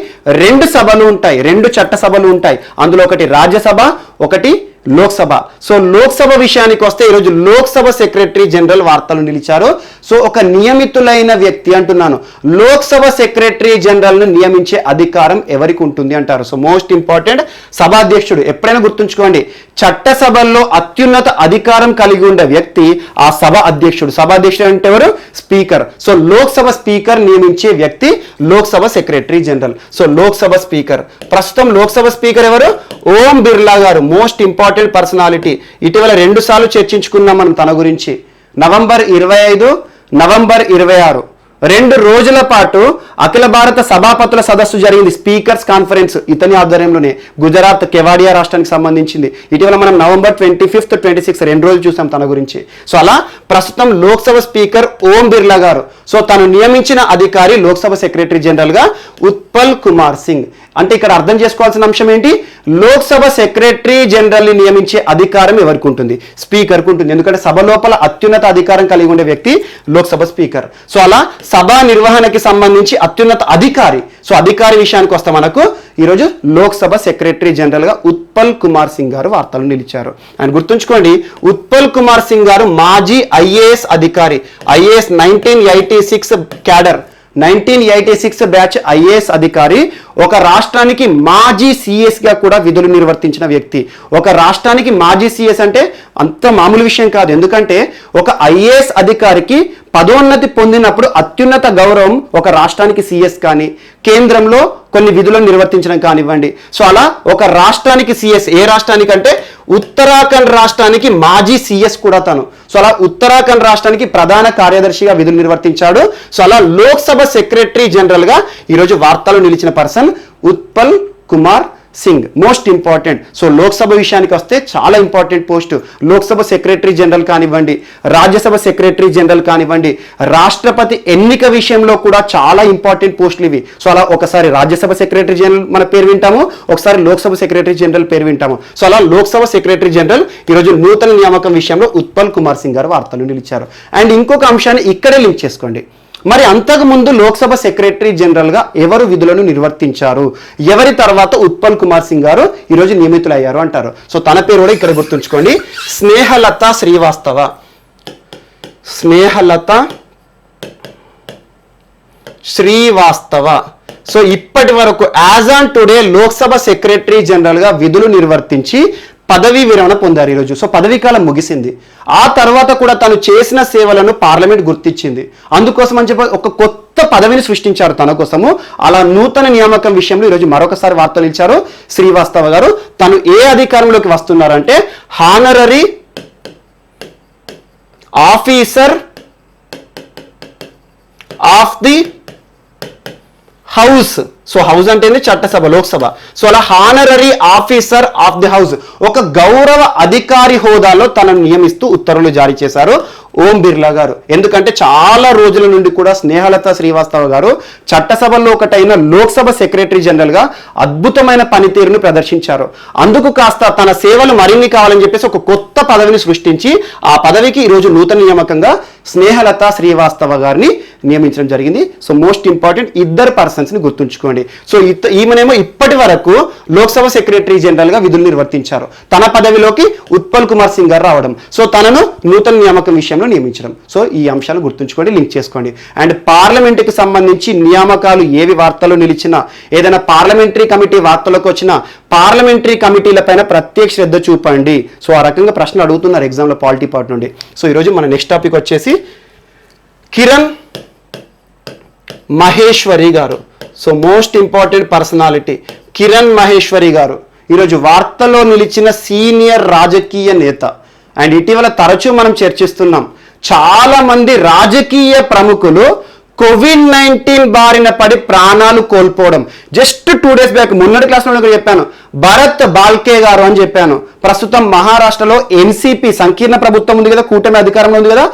2 సభలు ఉంటాయి, 2 చట్టసభలు ఉంటాయి. అందులో ఒకటి రాజ్యసభ, ఒకటి లోక్సభ. సో లోక్సభ విషయానికి వస్తే ఈరోజు లోక్సభ సెక్రటరీ జనరల్ వార్తలు నిలిచారు. సో ఒక నియమితులైన వ్యక్తి అంటున్నాను, లోక్సభ సెక్రటరీ జనరల్ ను నియమించే అధికారం ఎవరికి ఉంటుంది అంటారు. సో మోస్ట్ ఇంపార్టెంట్ సభాధ్యక్షుడు. ఎప్పుడైనా గుర్తుంచుకోండి, చట్టసభల్లో అత్యున్నత అధికారం కలిగి ఉండే వ్యక్తి ఆ సభ అధ్యక్షుడు. సభాధ్యక్షుడు అంటే ఎవరు? స్పీకర్. సో లోక్సభ స్పీకర్ నియమించే వ్యక్తి Lok Sabha secretary general. So Lok Sabha speaker. ప్రస్తుతం లోక్సభ స్పీకర్ ఎవరు? ఓం బిర్లా గారు. Most important personality. ఇటీవల 2 సార్లు చర్చించుకున్నాం మనం తన గురించి. నవంబర్ 25, నవంబర్ 26 2 రోజుల పాటు అఖిల భారత సభాపతుల సదస్సు జరిగింది, స్పీకర్స్ కాన్ఫరెన్స్ ఇతని ఆధ్వర్యంలోనే, గుజరాత్ కెవాడియా రాష్ట్రానికి సంబంధించింది. ఇటీవల మనం నవంబర్ 25, 26 2 రోజులు చూసాం తన గురించి. సో అలా ప్రస్తుతం లోక్సభ స్పీకర్ ఓం బిర్లా గారు, సో తను నియమించిన అధికారి లోక్సభ సెక్రటరీ జనరల్ గా ఉత్పల్ కుమార్ సింగ్. అంటే ఇక్కడ అర్థం చేసుకోవాల్సిన అంశం ఏంటి, లోక్సభ సెక్రటరీ జనరల్ ని నియమించే అధికారం ఎవరికి ఉంటుంది, స్పీకర్కు ఉంటుంది. ఎందుకంటే సభ లోపల అత్యున్నత అధికారం కలిగి ఉండే వ్యక్తి లోక్సభ స్పీకర్. సో అలా సభా నిర్వహణకి సంబంధించి అత్యున్నత అధికారి. సో అధికారి విషయానికి వస్తే మనకు ఈరోజు లోక్సభ సెక్రటరీ జనరల్ గా ఉత్పల్ కుమార్ సింగ్ గారు వార్తలు నిలిచారు. ఆయన గుర్తుంచుకోండి, ఉత్పల్ కుమార్ సింగ్ గారు మాజీ ఐఏఎస్ అధికారి, ఐఏఎస్ 1986 క్యాడర్, 1986 బ్యాచ్ ఐఏఎస్ అధికారి, ఒక రాష్ట్రానికి మాజీ సిఎస్ గా కూడా విధులు నిర్వర్తించిన వ్యక్తి. ఒక రాష్ట్రానికి మాజీ సిఎస్ అంటే అంత మామూలు విషయం కాదు. ఎందుకంటే ఒక ఐఏఎస్ అధికారికి పదోన్నతి పొందినప్పుడు అత్యున్నత గౌరవం ఒక రాష్ట్రానికి సిఎస్ కానీ, కేంద్రంలో కొన్ని విధులను నిర్వర్తించడం కానివ్వండి. సో అలా ఒక రాష్ట్రానికి సిఎస్, ఏ రాష్ట్రానికి అంటే ఉత్తరాఖండ్ రాష్ట్రానికి మాజీ సిఎస్ కూడా తను. సో అలా ఉత్తరాఖండ్ రాష్ట్రానికి ప్రధాన కార్యదర్శిగా విధులు నిర్వర్తించాడు. సో అలా లోక్సభ సెక్రటరీ జనరల్ గా ఈరోజు వార్తలు నిలిచిన person Utpal Kumar Singh. Most important. So Lok Sabha విషయానికి వస్తే చాలా important post. Lok Sabha secretary general కానివ్వండి, రాజ్యసభ సెక్రటరీ జనరల్ కానివ్వండి, రాష్ట్రపతి ఎన్నిక విషయంలో కూడా చాలా ఇంపార్టెంట్ పోస్టులు ఇవి. సో అలా ఒకసారి రాజ్యసభ సెక్రటరీ జనరల్ మన పేరు వింటాము, ఒకసారి లోక్సభ సెక్రటరీ జనరల్ పేరు వింటాము. సో అలా లోక్సభ సెక్రటరీ జనరల్ ఈరోజు నూతన నియామకం విషయంలో ఉత్పల్ కుమార్ సింగ్ గారు వార్తలు నిలిచారు. అండ్ ఇంకొక అంశాన్ని ఇక్కడే లింక్ చేసుకోండి. మరి అంతకుముందు లోక్సభ సెక్రటరీ జనరల్ గా ఎవరు విధులను నిర్వర్తించారు, ఎవరి తర్వాత ఉత్పల్ కుమార్ సింగ్ గారు ఈరోజు నియమితులయ్యారు అంటారు. సో తన పేరు కూడా ఇక్కడ గుర్తుంచుకోండి, స్నేహలత శ్రీవాస్తవ. స్నేహలత శ్రీవాస్తవ. సో ఇప్పటి వరకు as on today Lok Sabha secretary general గా విధులు నిర్వర్తించి పదవీ విరమణ పొందారు ఈరోజు. సో పదవీ కాలం ముగిసింది. ఆ తర్వాత కూడా తను చేసిన సేవలను పార్లమెంట్ గుర్తించింది. అందుకోసం అని చెప్పి ఒక కొత్త పదవిని సృష్టించారు తన కోసము. అలా నూతన నియామకం విషయంలో ఈరోజు మరొకసారి వార్తలు ఇచ్చారు శ్రీవాస్తవ గారు. తను ఏ అధికారంలోకి వస్తున్నారంటే honorary officer of the house. So house అంటేనే చట్టసభ, లోక్సభ. సో అలా honorary officer of the house, ఒక గౌరవ అధికారి హోదాలో తనను నియమిస్తూ ఉత్తర్వులు జారీ చేశారు ఓం బిర్లా గారు. ఎందుకంటే చాలా రోజుల నుండి కూడా స్నేహలత శ్రీవాస్తవ గారు చట్టసభలో ఒకటైన లోక్సభ సెక్రటరీ జనరల్ గా అద్భుతమైన పనితీరును ప్రదర్శించారు. అందుకు కాస్త తన సేవలు మరిన్ని కావాలని చెప్పేసి ఒక కొత్త పదవిని సృష్టించి ఆ పదవికి ఈరోజు నూతన నియామకంగా స్నేహలత శ్రీవాస్తవ గారిని నియమించడం జరిగింది. సో మోస్ట్ ఇంపార్టెంట్ ఇద్దరు పర్సన్స్ ని గుర్తుంచుకోండి. సో ఈమెనేమో ఇప్పటి వరకు లోక్సభ సెక్రటరీ జనరల్ గా విధులు నిర్వర్తించారు. తన పదవిలోకి ఉత్పల్ కుమార్ సింగ్ గారు రావడం, సో తనను నూతన నియామకం విషయంలో నియమించడం. సో ఈ అంశాలు గుర్తుంచుకోండి, లింక్ చేసుకోండి. అండ్ పార్లమెంటుకి సంబంధించి నియామకాలు ఏవి వార్తలు నిలిచినా, ఏదైనా పార్లమెంటరీ కమిటీ వార్తలకు వచ్చినా పార్లమెంటరీ కమిటీల పైన ప్రత్యేక శ్రద్ధ చూపండి. సో ఆ రకంగా ప్రశ్నలు అడుగుతున్నారు ఎగ్జామ్లో పాలిటీ పార్ట్ నుండి. సో ఈరోజు మన నెక్స్ట్ టాపిక్ వచ్చేసి కిరణ్ మహేశ్వరి గారు. So most important personality Kiran Maheshwari గారు ఈరోజు వార్తల్లో నిలిచిన సీనియర్ రాజకీయ నేత. అండ్ ఇటీవల తరచూ మనం చర్చిస్తున్నాం, చాలా మంది రాజకీయ ప్రముఖులు COVID-19 బారిన పడి ప్రాణాలు కోల్పోవడం. జస్ట్ 2 days బ్యాక్ మొన్నటి క్లాస్లో చెప్పాను, భరత్ బాల్కే గారు అని చెప్పాను. ప్రస్తుతం మహారాష్ట్రలో ఎన్సీపీ సంకీర్ణ ప్రభుత్వం ఉంది కదా, కూటమి అధికారంలో ఉంది కదా,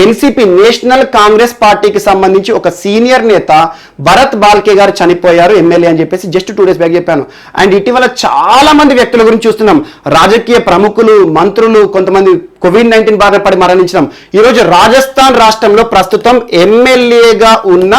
ఎన్సీపీ నేషనల్ కాంగ్రెస్ పార్టీకి సంబంధించి ఒక సీనియర్ నేత భరత్ బాల్కే గారు చనిపోయారు, ఎమ్మెల్యే అని చెప్పేసి జస్ట్ 2 days బ్యాక్ చెప్పాను. అండ్ ఇటీవల చాలా మంది వ్యక్తుల గురించి చూస్తున్నాం, రాజకీయ ప్రముఖులు, మంత్రులు, కొంతమంది COVID-19 బారిన పడి మరణించడం. ఈరోజు రాజస్థాన్ రాష్ట్రంలో ప్రస్తుతం ఎమ్మెల్యేగా ఉన్న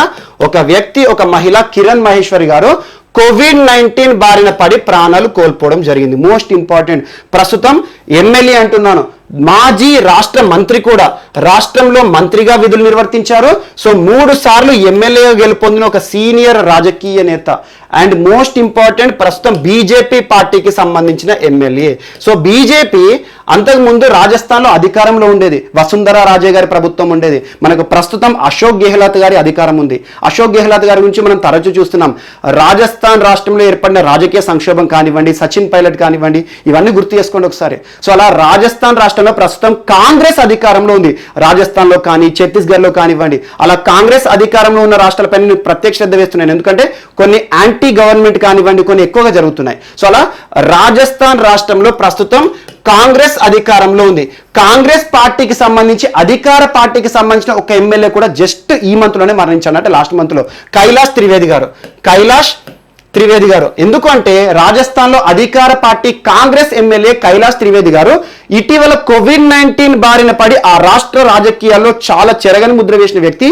ఒక వ్యక్తి, ఒక మహిళ కిరణ్ మహేశ్వరి గారు COVID-19 బారిన పడి ప్రాణాలు కోల్పోవడం జరిగింది. మోస్ట్ ఇంపార్టెంట్, ప్రస్తుతం ఎమ్మెల్యే అంటున్నాను, మాజీ రాష్ట్ర మంత్రి కూడా, రాష్ట్రంలో మంత్రిగా విధులు నిర్వర్తించారు. సో 3 సార్లు ఎమ్మెల్యేగా గెలుపొందిన ఒక సీనియర్ రాజకీయ నేత. అండ్ మోస్ట్ ఇంపార్టెంట్, ప్రస్తుతం బీజేపీ పార్టీకి సంబంధించిన ఎమ్మెల్యే. సో బీజేపీ అంతకుముందు రాజస్థాన్లో అధికారంలో ఉండేది, వసుంధరా రాజే గారి ప్రభుత్వం ఉండేది. మనకు ప్రస్తుతం అశోక్ గెహ్లాట్ గారి అధికారం ఉంది. అశోక్ గెహ్లాట్ గారి గురించి మనం తరచూ చూస్తున్నాం. రాజస్థాన్ రాష్ట్రంలో ఏర్పడిన రాజకీయ సంక్షోభం కానివ్వండి, సచిన్ పైలట్ కానివ్వండి, ఇవన్నీ గుర్తు చేసుకోండి ఒకసారి. సో అలా రాజస్థాన్ రాష్ట్రం రాష్ట్రంలో ప్రస్తుతం కాంగ్రెస్ అధికారంలో ఉంది. రాజస్థాన్లో కానీ ఛత్తీస్గఢ్లో కానివ్వండి, అలా కాంగ్రెస్ అధికారంలో ఉన్న రాష్ట్రాలపై నేను ప్రత్యేక శ్రద్ధ వేస్తున్నాను. ఎందుకంటే కొన్ని యాంటీ గవర్నమెంట్ కానివ్వండి కొన్ని ఎక్కువగా జరుగుతున్నాయి. సో అలా రాజస్థాన్ రాష్ట్రంలో ప్రస్తుతం కాంగ్రెస్ అధికారంలో ఉంది. కాంగ్రెస్ పార్టీకి సంబంధించి అధికార పార్టీకి సంబంధించిన ఒక ఎమ్మెల్యే కూడా జస్ట్ ఈ మంత్ లోనే మరణించాడు, అంటే లాస్ట్ మంత్ లో కైలాష్ త్రివేది గారు. ఎందుకంటే రాజస్థాన్లో అధికార పార్టీ కాంగ్రెస్ ఎమ్మెల్యే కైలాష్ త్రివేది గారు ఇటీవల కోవిడ్-19 బారిన పడి ఆ రాష్ట్ర రాజకీయాల్లో చాలా చెరగని ముద్ర వేసిన వ్యక్తి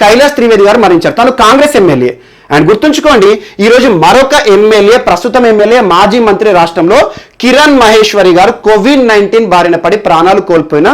కైలాష్ త్రివేది గారు మరణించారు. తను కాంగ్రెస్ ఎమ్మెల్యే. అండ్ గుర్తుంచుకోండి, ఈరోజు మరొక ఎమ్మెల్యే, ప్రస్తుతం ఎమ్మెల్యే, మాజీ మంత్రి రాష్ట్రంలో కిరణ్ మహేశ్వరి గారు కోవిడ్-19 బారిన పడి ప్రాణాలు కోల్పోయిన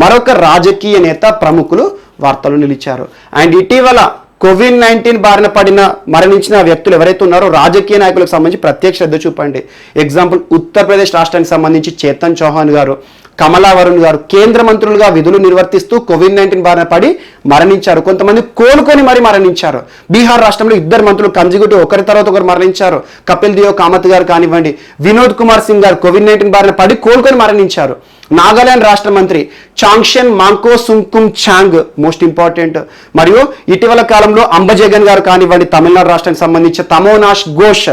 మరొక రాజకీయ నేత, ప్రముఖులు వార్తలు నిలిచారు. అండ్ ఇటీవల కోవిడ్-19 బారిన మరణించిన వ్యక్తులు ఎవరైతే ఉన్నారో రాజకీయ నాయకులకు సంబంధించి ప్రత్యేక శ్రద్ధ చూపండి. ఎగ్జాంపుల్, ఉత్తరప్రదేశ్ రాష్ట్రానికి సంబంధించి చేతన్ చౌహాన్ గారు, కమలా వరుణ్ గారు కేంద్ర మంత్రులుగా విధులు నిర్వర్తిస్తూ కోవిడ్-19 బారిన పడి మరణించారు. కొంతమంది కోలుకొని మరణించారు. బీహార్ రాష్ట్రంలో 2 మంత్రులు కన్జిక్యూటివ్ ఒకరి తర్వాత ఒకరు మరణించారు. కపిల్ దేవ్ కామత్ గారు కానివ్వండి, వినోద్ కుమార్ సింగ్ గారు కోవిడ్-19 బారిన పడి కోలుకొని మరణించారు. నాగాలాండ్ రాష్ట్ర మంత్రి చాంగ్షన్ మాంకో సుంకుమ్ ఛాంగ్ మోస్ట్ ఇంపార్టెంట్. మరియు ఇటీవల కాలంలో అంబజగన్ గారు కానివ్వండి, తమిళనాడు రాష్ట్రానికి సంబంధించి తమోనాష్ ఘోష్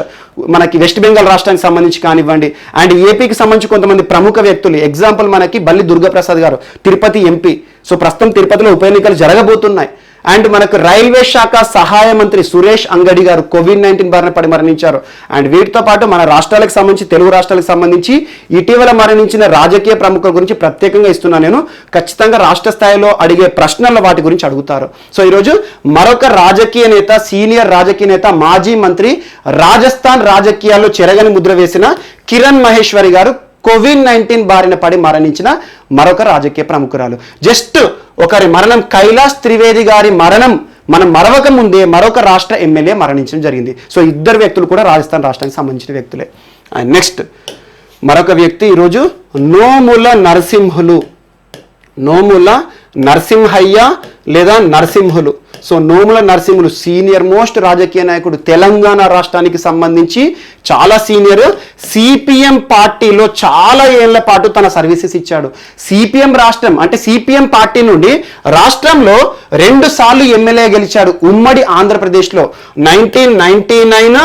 మనకి వెస్ట్ బెంగాల్ రాష్ట్రానికి సంబంధించి కానివ్వండి, అండ్ ఏపీకి సంబంధించి కొంతమంది ప్రముఖ వ్యక్తులు. ఎగ్జాంపుల్ మనకి బల్లి దుర్గాప్రసాద్ గారు తిరుపతి ఎంపీ. సో ప్రస్తుతం తిరుపతిలో ఉప ఎన్నికలు జరగబోతున్నాయి. అండ్ మనకు రైల్వే శాఖ సహాయ మంత్రి సురేష్ అంగడి గారు కోవిడ్-19 బారిన పడి మరణించారు. అండ్ వీటితో పాటు మన రాష్ట్రాలకు సంబంధించి, తెలుగు రాష్ట్రాలకు సంబంధించి ఇటీవల మరణించిన రాజకీయ ప్రముఖుల గురించి ప్రత్యేకంగా ఇస్తున్నాను నేను. ఖచ్చితంగా రాష్ట్ర స్థాయిలో అడిగే ప్రశ్నల వాటి గురించి అడుగుతారు. సో ఈరోజు మరొక రాజకీయ నేత, సీనియర్ రాజకీయ నేత, మాజీ మంత్రి, రాజస్థాన్ రాజకీయాల్లో చెరగని ముద్ర వేసిన కిరణ్ మహేశ్వరి గారు కోవిడ్-19 బారిన పడి మరణించిన మరొక రాజకీయ ప్రముఖురాలు. జస్ట్ ఒకరి మరణం, కైలాష్ త్రివేది గారి మరణం మనం మరవక ముందే మరొక రాష్ట్ర ఎమ్మెల్యే మరణించడం జరిగింది. సో 2 వ్యక్తులు కూడా రాజస్థాన్ రాష్ట్రానికి సంబంధించిన వ్యక్తులే. అండ్ నెక్స్ట్ మరొక వ్యక్తి ఈరోజు నోముల నరసింహయ్య లేదా నరసింహులు. సో నోముల నరసింహులు సీనియర్ మోస్ట్ రాజకీయ నాయకుడు, తెలంగాణ రాష్ట్రానికి సంబంధించి చాలా సీనియర్. సిపిఎం పార్టీలో చాలా ఏళ్ల పాటు తన సర్వీసెస్ ఇచ్చాడు. సిపిఎం రాష్ట్రం అంటే సిపిఎం పార్టీ నుండి రాష్ట్రంలో 2 సార్లు ఎమ్మెల్యే గెలిచాడు ఉమ్మడి ఆంధ్రప్రదేశ్లో. 1999,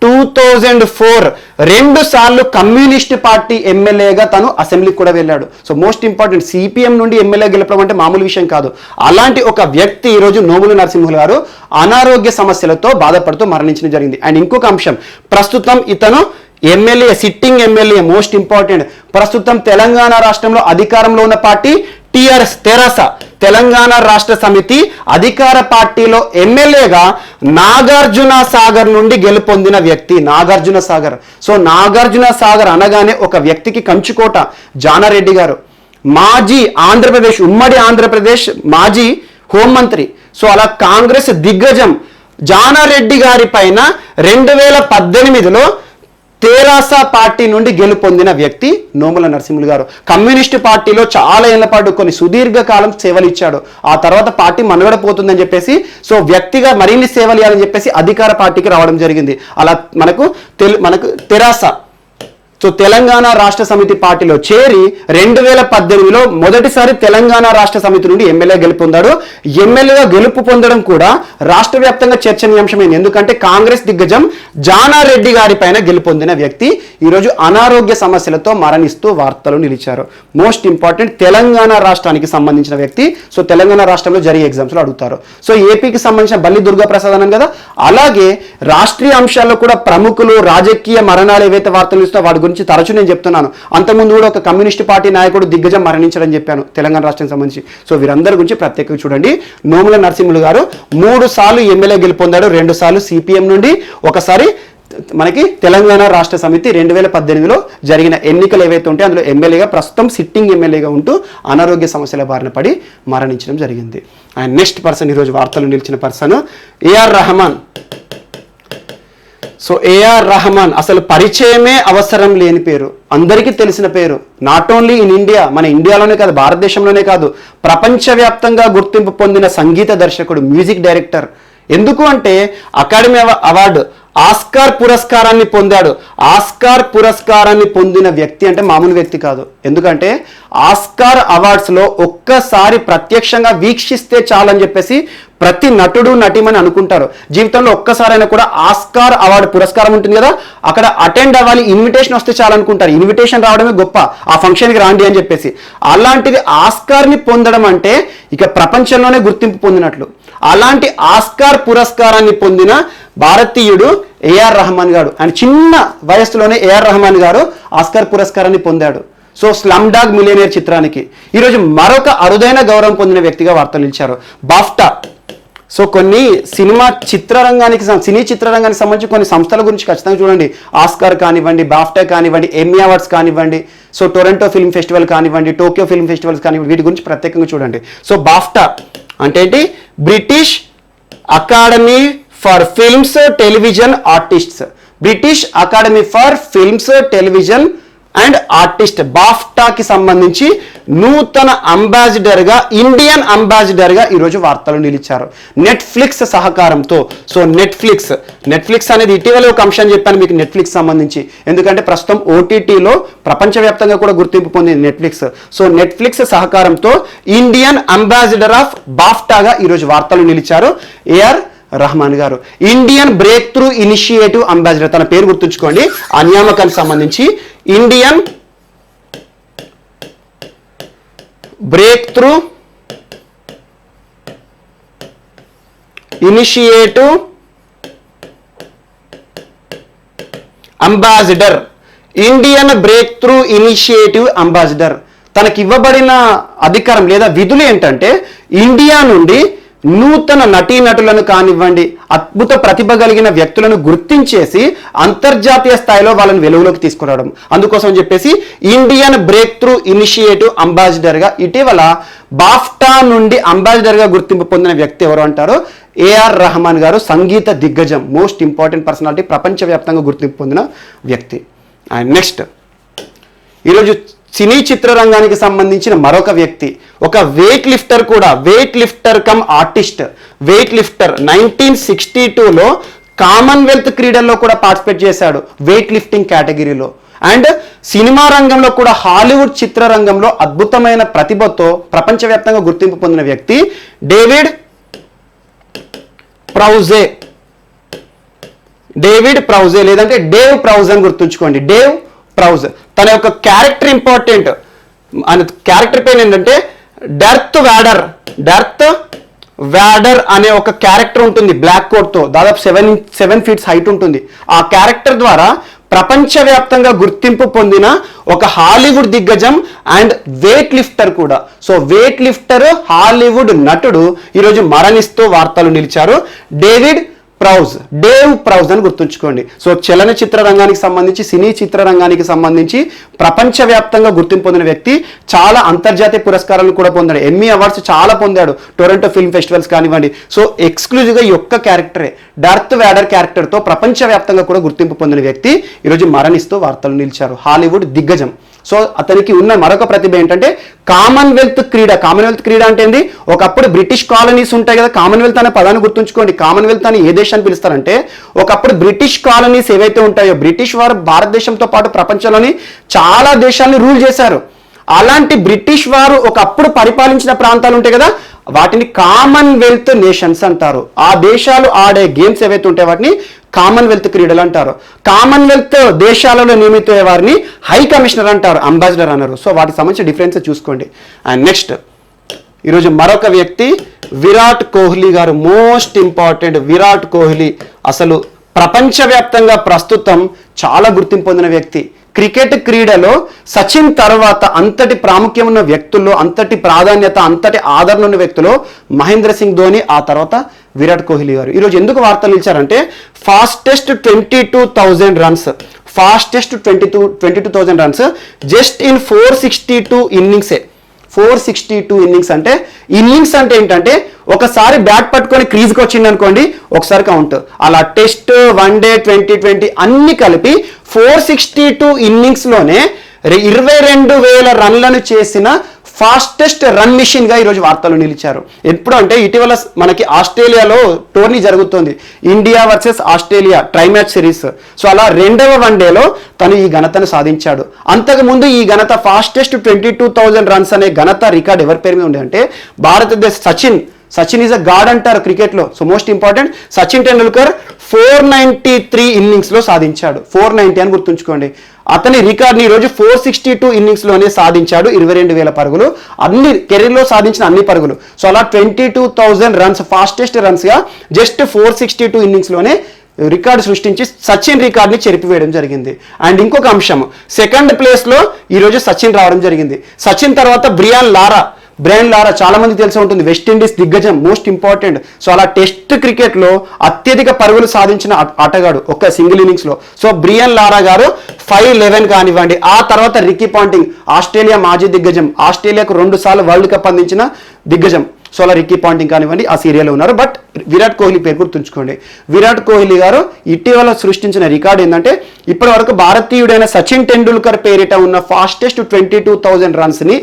2004 2 సార్లు కమ్యూనిస్ట్ పార్టీ ఎమ్మెల్యేగా తను అసెంబ్లీకి కూడా వెళ్ళాడు. సో మోస్ట్ ఇంపార్టెంట్, సిపిఎం నుండి ఎమ్మెల్యే గెలపడం అంటే మామూలు విషయం కాదు. అలాంటి ఒక వ్యక్తి ఈరోజు నోముల నరసింహులు గారు అనారోగ్య సమస్యలతో బాధపడుతూ మరణించడం జరిగింది. అండ్ ఇంకొక అంశం, ప్రస్తుతం ఇతను MLA, sitting MLA, most important. ప్రస్తుతం తెలంగాణ రాష్ట్రంలో అధికారంలో ఉన్న పార్టీ టిఆర్ఎస్, తెరాస, తెలంగాణ రాష్ట్ర సమితి అధికార పార్టీలో ఎమ్మెల్యేగా నాగార్జున సాగర్ నుండి గెలుపొందిన వ్యక్తి నాగార్జున సాగర్. సో నాగార్జున సాగర్ అనగానే ఒక వ్యక్తికి కంచుకోట. జానారెడ్డి గారు మాజీ ఆంధ్రప్రదేశ్, ఉమ్మడి ఆంధ్రప్రదేశ్ మాజీ హోంమంత్రి. సో అలా కాంగ్రెస్ దిగ్గజం జానారెడ్డి గారి పైన 2018లో తెరాస పార్టీ నుండి గెలుపొందిన వ్యక్తి నోముల నరసింహులు గారు. కమ్యూనిస్టు పార్టీలో చాలా ఏళ్ల పాటు కొన్ని సుదీర్ఘకాలం సేవలు ఇచ్చాడు. ఆ తర్వాత పార్టీ మనుగడ పోతుందని చెప్పేసి, సో వ్యక్తిగా మరిన్ని సేవలు ఇవ్వాలని చెప్పేసి అధికార పార్టీకి రావడం జరిగింది. అలా మనకు తెరాస, సో తెలంగాణ రాష్ట్ర సమితి పార్టీలో చేరి 2018లో మొదటిసారి తెలంగాణ రాష్ట్ర సమితి నుండి ఎమ్మెల్యే గెలుపొందాడు. ఎమ్మెల్యేగా గెలుపు పొందడం కూడా రాష్ట్ర వ్యాప్తంగా చర్చనీయాంశమైంది. ఎందుకంటే కాంగ్రెస్ దిగ్గజం జానారెడ్డి గారి పైన గెలుపొందిన వ్యక్తి ఈరోజు అనారోగ్య సమస్యలతో మరణిస్తూ వార్తలు నిలిచారు. మోస్ట్ ఇంపార్టెంట్, తెలంగాణ రాష్ట్రానికి సంబంధించిన వ్యక్తి. సో తెలంగాణ రాష్ట్రంలో జరిగే ఎగ్జామ్స్లో అడుగుతారు. సో ఏపీకి సంబంధించిన బల్లి దుర్గాప్రసాద్ అన్నాను కదా, అలాగే రాష్ట్రీయ అంశాల్లో కూడా ప్రముఖులు, రాజకీయ మరణాలు ఏవైతే వార్తలు ఇస్తున్నా వాటి గురించి తరచూ నేను చెప్తున్నాను. అంతకుముందు కూడా ఒక కమ్యూనిస్ట్ పార్టీ నాయకుడు దిగ్గజం మరణించారని చెప్పాను తెలంగాణ రాష్ట్రానికి సంబంధించి. సో వీరందరి గురించి ప్రత్యేకంగా చూడండి. నోముల నరసింహులు గారు 3 సార్లు ఎమ్మెల్యే గెలుపొందాడు. 2 సార్లు సిపిఎం నుండి, ఒకసారి మనకి తెలంగాణ రాష్ట్ర సమితి 2018లో జరిగిన ఎన్నికలు ఏవైతే ఉంటాయో అందులో ఎమ్మెల్యేగా, ప్రస్తుతం సిట్టింగ్ ఎమ్మెల్యేగా ఉంటూ అనారోగ్య సమస్యల బారిన పడి మరణించడం జరిగింది. అండ్ నెక్స్ట్ పర్సన్ ఈరోజు వార్తలు నిలిచిన person AR Rahman. So AR Rahman అసలు పరిచయమే అవసరం లేని పేరు, అందరికీ తెలిసిన పేరు. నాట్ ఓన్లీ ఇన్ ఇండియా, మన ఇండియాలోనే కాదు, భారతదేశంలోనే కాదు, ప్రపంచవ్యాప్తంగా గుర్తింపు పొందిన సంగీత దర్శకుడు, మ్యూజిక్ డైరెక్టర్. ఎందుకు అంటే అకాడమీ అవార్డు ఆస్కార్ పురస్కారాన్ని పొందాడు. ఆస్కార్ పురస్కారాన్ని పొందిన వ్యక్తి అంటే మామూలు వ్యక్తి కాదు. ఎందుకంటే ఆస్కార్ అవార్డ్స్లో ఒక్కసారి ప్రత్యక్షంగా వీక్షిస్తే చాలని చెప్పేసి ప్రతి నటుడు నటిమని అనుకుంటారు. జీవితంలో ఒక్కసారైనా కూడా ఆస్కార్ అవార్డు పురస్కారం ఉంటుంది కదా, అక్కడ అటెండ్ అవ్వాలి, ఇన్విటేషన్ వస్తే చాలనుకుంటారు. ఇన్విటేషన్ రావడమే గొప్ప, ఆ ఫంక్షన్కి రాండి అని చెప్పేసి. అలాంటిది ఆస్కార్ని పొందడం అంటే ఇక ప్రపంచంలోనే గుర్తింపు పొందినట్లు. అలాంటి ఆస్కార్ పురస్కారాన్ని పొందిన భారతీయుడు ఏఆర్ రెహమాన్ గారు. ఆయన చిన్న వయస్సులోనే ఏఆర్ రెహమాన్ గారు ఆస్కార్ పురస్కారాన్ని పొందాడు. సో స్లమ్ డాగ్ మిలియనేర్ చిత్రానికి. ఈరోజు మరొక అరుదైన గౌరవం పొందిన వ్యక్తిగా వార్తలు నిలిచారు. బాఫ్టా. సో కొన్ని సినీ చిత్రరంగానికి సంబంధించి కొన్ని సంస్థల గురించి ఖచ్చితంగా చూడండి. ఆస్కార్ కానివ్వండి, బాఫ్టా కానివ్వండి, ఎమ్మీ అవార్డ్స్ కానివ్వండి, సో టొరంటో ఫిల్మ్ ఫెస్టివల్ కానివ్వండి, టోక్యో ఫిల్మ్ ఫెస్టివల్స్ కానివ్వండి, వీటి గురించి ప్రత్యేకంగా చూడండి. సో బాఫ్టా అంటే ఏంటి? British academy for films television artists. British academy for films television and artist బాఫ్టాకి సంబంధించి నూతన అంబాసిడర్గా, ఇండియన్ అంబాసిడర్గా ఈరోజు వార్తలు నిలిచారు నెట్ఫ్లిక్స్ సహకారంతో. సో నెట్ఫ్లిక్స్ అనేది ఇటీవల ఒక అంశాన్ని చెప్పాను మీకు నెట్ఫ్లిక్స్ సంబంధించి. ఎందుకంటే ప్రస్తుతం ఓటీటీలో ప్రపంచవ్యాప్తంగా కూడా గుర్తింపు పొందింది నెట్ఫ్లిక్స్. సో నెట్ఫ్లిక్స్ సహకారంతో ఇండియన్ అంబాసిడర్ ఆఫ్ బాఫ్టాగా ఈరోజు వార్తలు నిలిచారు ఏఆర్ రెహమాన్ గారు. Indian break through initiative ambassador, తన పేరు గుర్తుంచుకోండి. ఆ నియామకానికి సంబంధించి Indian break through initiative ambassador. Indian break through initiative ambassador. తనకి ఇవ్వబడిన అధికారం లేదా విధులు ఏంటంటే ఇండియా నుండి నూతన నటీనటులను కానివ్వండి, అద్భుత ప్రతిభ కలిగిన వ్యక్తులను గుర్తించేసి అంతర్జాతీయ స్థాయిలో వాళ్ళని వెలుగులోకి తీసుకురావడం. అందుకోసం చెప్పేసి ఇండియన్ బ్రేక్ త్రూ ఇనిషియేటివ్ అంబాసిడర్గా ఇటీవల బాఫ్టా నుండి అంబాసిడర్గా గుర్తింపు పొందిన వ్యక్తి ఎవరు అంటారు? ఏఆర్ రెహమాన్ గారు. సంగీత దిగ్గజం, మోస్ట్ ఇంపార్టెంట్ పర్సనాలిటీ, ప్రపంచవ్యాప్తంగా గుర్తింపు పొందిన వ్యక్తి. అండ్ నెక్స్ట్ ఈరోజు సినీ చిత్రరంగానికి సంబంధించిన మరొక వ్యక్తి, ఒక వెయిట్ లిఫ్టర్ కూడా, weight lifter come artist, weight lifter. 1962లో కామన్వెల్త్ క్రీడల్లో కూడా పార్టిసిపేట్ చేశాడు వెయిట్ లిఫ్టింగ్ కేటగిరీలో. అండ్ సినిమా రంగంలో కూడా, హాలీవుడ్ చిత్రరంగంలో అద్భుతమైన ప్రతిభతో ప్రపంచవ్యాప్తంగా గుర్తింపు పొందిన వ్యక్తి డేవిడ్ ప్రౌజే లేదంటే డేవ్ ప్రౌజ్ అని గుర్తుంచుకోండి. డేవ్ ప్రౌజ్. తన యొక్క క్యారెక్టర్ ఇంపార్టెంట్. ఆయన క్యారెక్టర్ పేరు ఏంటంటే డర్త్ వ్యాడర్ అనే ఒక క్యారెక్టర్ ఉంటుంది బ్లాక్ కోట్తో. దాదాపు 7 ఫీట్స్ హైట్ ఉంటుంది. ఆ క్యారెక్టర్ ద్వారా ప్రపంచవ్యాప్తంగా గుర్తింపు పొందిన ఒక హాలీవుడ్ దిగ్గజం అండ్ వెయిట్ లిఫ్టర్ కూడా. సో వెయిట్ లిఫ్టర్, హాలీవుడ్ నటుడు ఈరోజు మరణిస్తూ వార్తలు నిలిచారు. డేవ్ ప్రౌజ్ అని గుర్తుంచుకోండి. సో చలనచిత్ర రంగానికి సంబంధించి, సినీ చిత్రరంగానికి సంబంధించి ప్రపంచవ్యాప్తంగా గుర్తింపు పొందిన వ్యక్తి. చాలా అంతర్జాతీయ పురస్కారాలను కూడా పొందాడు. ఎమ్మీ అవార్డ్స్ చాలా పొందాడు, టొరంటో ఫిల్మ్ ఫెస్టివల్స్ కానివ్వండి. సో ఎక్స్క్లూజివ్గా ఈ ఒక్క క్యారెక్టరే, డర్త్ వ్యాడర్ క్యారెక్టర్తో ప్రపంచవ్యాప్తంగా కూడా గుర్తింపు పొందిన వ్యక్తి ఈరోజు మరణిస్తూ వార్తలు నిలిచారు. హాలీవుడ్ దిగ్గజం. సో అతనికి ఉన్న మరొక ప్రతిభ ఏంటంటే కామన్వెల్త్ క్రీడ. కామన్వెల్త్ క్రీడ అంటే ఏంది? ఒకప్పుడు బ్రిటిష్ కాలనీస్ ఉంటాయి కదా, కామన్వెల్త్ అనే పదాన్ని గుర్తుంచుకోండి. కామన్వెల్త్ అని ఏ దేశాన్ని పిలుస్తారంటే, ఒకప్పుడు బ్రిటిష్ కాలనీస్ ఏవైతే ఉంటాయో, బ్రిటిష్ వారు భారతదేశంతో పాటు ప్రపంచంలోని చాలా దేశాలను రూల్ చేశారు. అలాంటి బ్రిటిష్ వారు ఒకప్పుడు పరిపాలించిన ప్రాంతాలు ఉంటాయి కదా, వాటిని కామన్వెల్త్ నేషన్స్ అంటారు. ఆ దేశాలు ఆడే గేమ్స్ ఏవైతే ఉంటాయో వాటిని కామన్వెల్త్ క్రీడలు అంటారు. కామన్వెల్త్ దేశాలలో నియమితున్న వారిని హై కమిషనర్ అంటారు, అంబాసిడర్ అన్నారు. సో వాటికి సంబంధించిన డిఫరెన్స్ చూసుకోండి. అండ్ నెక్స్ట్ ఈరోజు మరొక వ్యక్తి విరాట్ కోహ్లీ గారు. Most important Virat Kohli. అసలు ప్రపంచవ్యాప్తంగా ప్రస్తుతం చాలా గుర్తింపు పొందిన వ్యక్తి. క్రికెట్ క్రీడలో సచిన్ తర్వాత అంతటి ప్రాముఖ్యం ఉన్న వ్యక్తుల్లో, అంతటి ప్రాధాన్యత, అంతటి ఆదరణ ఉన్న వ్యక్తులు మహేంద్ర సింగ్ ధోని, ఆ తర్వాత విరాట్ కోహ్లీ గారు. ఈరోజు ఎందుకు వార్తలు ఇచ్చారంటే fastest 22,000 runs, fastest 22,000 runs just in 462 ఇన్నింగ్సే. 462 innings అంటే, ఇన్నింగ్స్ అంటే ఏంటంటే ఒకసారి బ్యాట్ పట్టుకొని క్రీజ్కి వచ్చింది అనుకోండి, ఒకసారి కౌంట్. అలా టెస్ట్, వన్డే, 2020 అన్ని కలిపి 462 ఇన్నింగ్స్లోనే 22,000 రన్లను చేసిన ఫాస్టెస్ట్ రన్ మిషన్ గా ఈరోజు వార్తలు నిలిచారు. ఎప్పుడు అంటే ఇటీవల మనకి ఆస్ట్రేలియాలో టోర్నీ జరుగుతుంది, India versus Australia try match series. So అలా 2వ వన్డేలో తను ఈ ఘనతను సాధించాడు. అంతకుముందు ఈ ఘనత ఫాస్టెస్ట్ 22,000 రన్స్ అనే ఘనత రికార్డ్ ఎవరి పేరు మీద ఉండే అంటే భారతదేశ సచిన్ ఈజ్ అ గాడ్ అంటారు క్రికెట్లో. So most important, Sachin Tendulkar 493 ఇన్నింగ్స్లో సాధించాడు. 490 అని గుర్తుంచుకోండి. అతని రికార్డ్ని ఈరోజు 462 ఇన్నింగ్స్లోనే సాధించాడు. 22,000 పరుగులు, అన్ని కెరీర్లో సాధించిన అన్ని పరుగులు. సో అలా 22,000 రన్స్ ఫాస్టెస్ట్ రన్స్గా జస్ట్ 462 ఇన్నింగ్స్లోనే రికార్డు సృష్టించి సచిన్ రికార్డ్ని చెరిపివేయడం జరిగింది. అండ్ ఇంకొక అంశం, సెకండ్ ప్లేస్లో ఈరోజు సచిన్ రావడం జరిగింది. సచిన్ తర్వాత బ్రయన్ లారా చాలా మంది తెలిసి ఉంటుంది, వెస్టిండీస్ దిగ్గజం, మోస్ట్ ఇంపార్టెంట్. సో అలా టెస్ట్ క్రికెట్లో అత్యధిక పరుగులు సాధించిన ఆటగాడు ఒక సింగిల్ ఇన్నింగ్స్లో. సో బ్రయన్ లారా గారు 511 కానివ్వండి. ఆ తర్వాత రికీ పాంటింగ్, ఆస్ట్రేలియా మాజీ దిగ్గజం, ఆస్ట్రేలియాకు 2 సార్లు వరల్డ్ కప్ అందించిన దిగ్గజం. సో అలా రికీ పాంటింగ్ కానివ్వండి ఆ సీరియల్లో ఉన్నారు. బట్ విరాట్ కోహ్లీ పేరు గుర్తుంచుకోండి. విరాట్ కోహ్లీ గారు ఇటీవల సృష్టించిన రికార్డు ఏంటంటే ఇప్పటి వరకు భారతీయుడైన సచిన్ టెండూల్కర్ పేరిట ఉన్న ఫాస్టెస్ట్ 22,000 రన్స్ని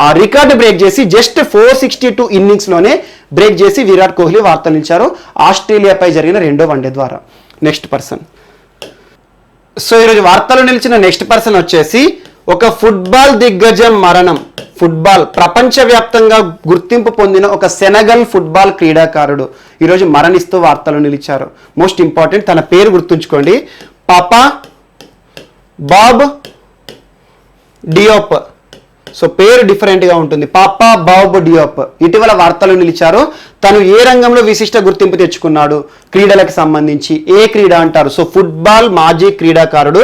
ఆ రికార్డు బ్రేక్ చేసి జస్ట్ 462 ఇన్నింగ్స్లోనే బ్రేక్ చేసి విరాట్ కోహ్లీ వార్తలు నిలిచారు ఆస్ట్రేలియాపై జరిగిన 2వ వన్డే ద్వారా. Next person. సో ఈరోజు వార్తలు నిలిచిన నెక్స్ట్ పర్సన్ వచ్చేసి ఒక ఫుట్బాల్ దిగ్గజం మరణం. ఫుట్బాల్ ప్రపంచవ్యాప్తంగా గుర్తింపు పొందిన ఒక సెనగల్ ఫుట్బాల్ క్రీడాకారుడు ఈరోజు మరణిస్తూ వార్తలు నిలిచారు. మోస్ట్ ఇంపార్టెంట్, తన పేరు గుర్తుంచుకోండి, పాపా బాబ్ డియోప్. సో పేరు డిఫరెంట్గా ఉంటుంది, పాపా బాబ్ డియోప్. ఇటీవల వార్తలు నిలిచారు. తను ఏ రంగంలో విశిష్ట గుర్తింపు తెచ్చుకున్నాడు క్రీడలకు సంబంధించి, ఏ క్రీడ అంటారు? సో ఫుట్బాల్ మాజీ క్రీడాకారుడు,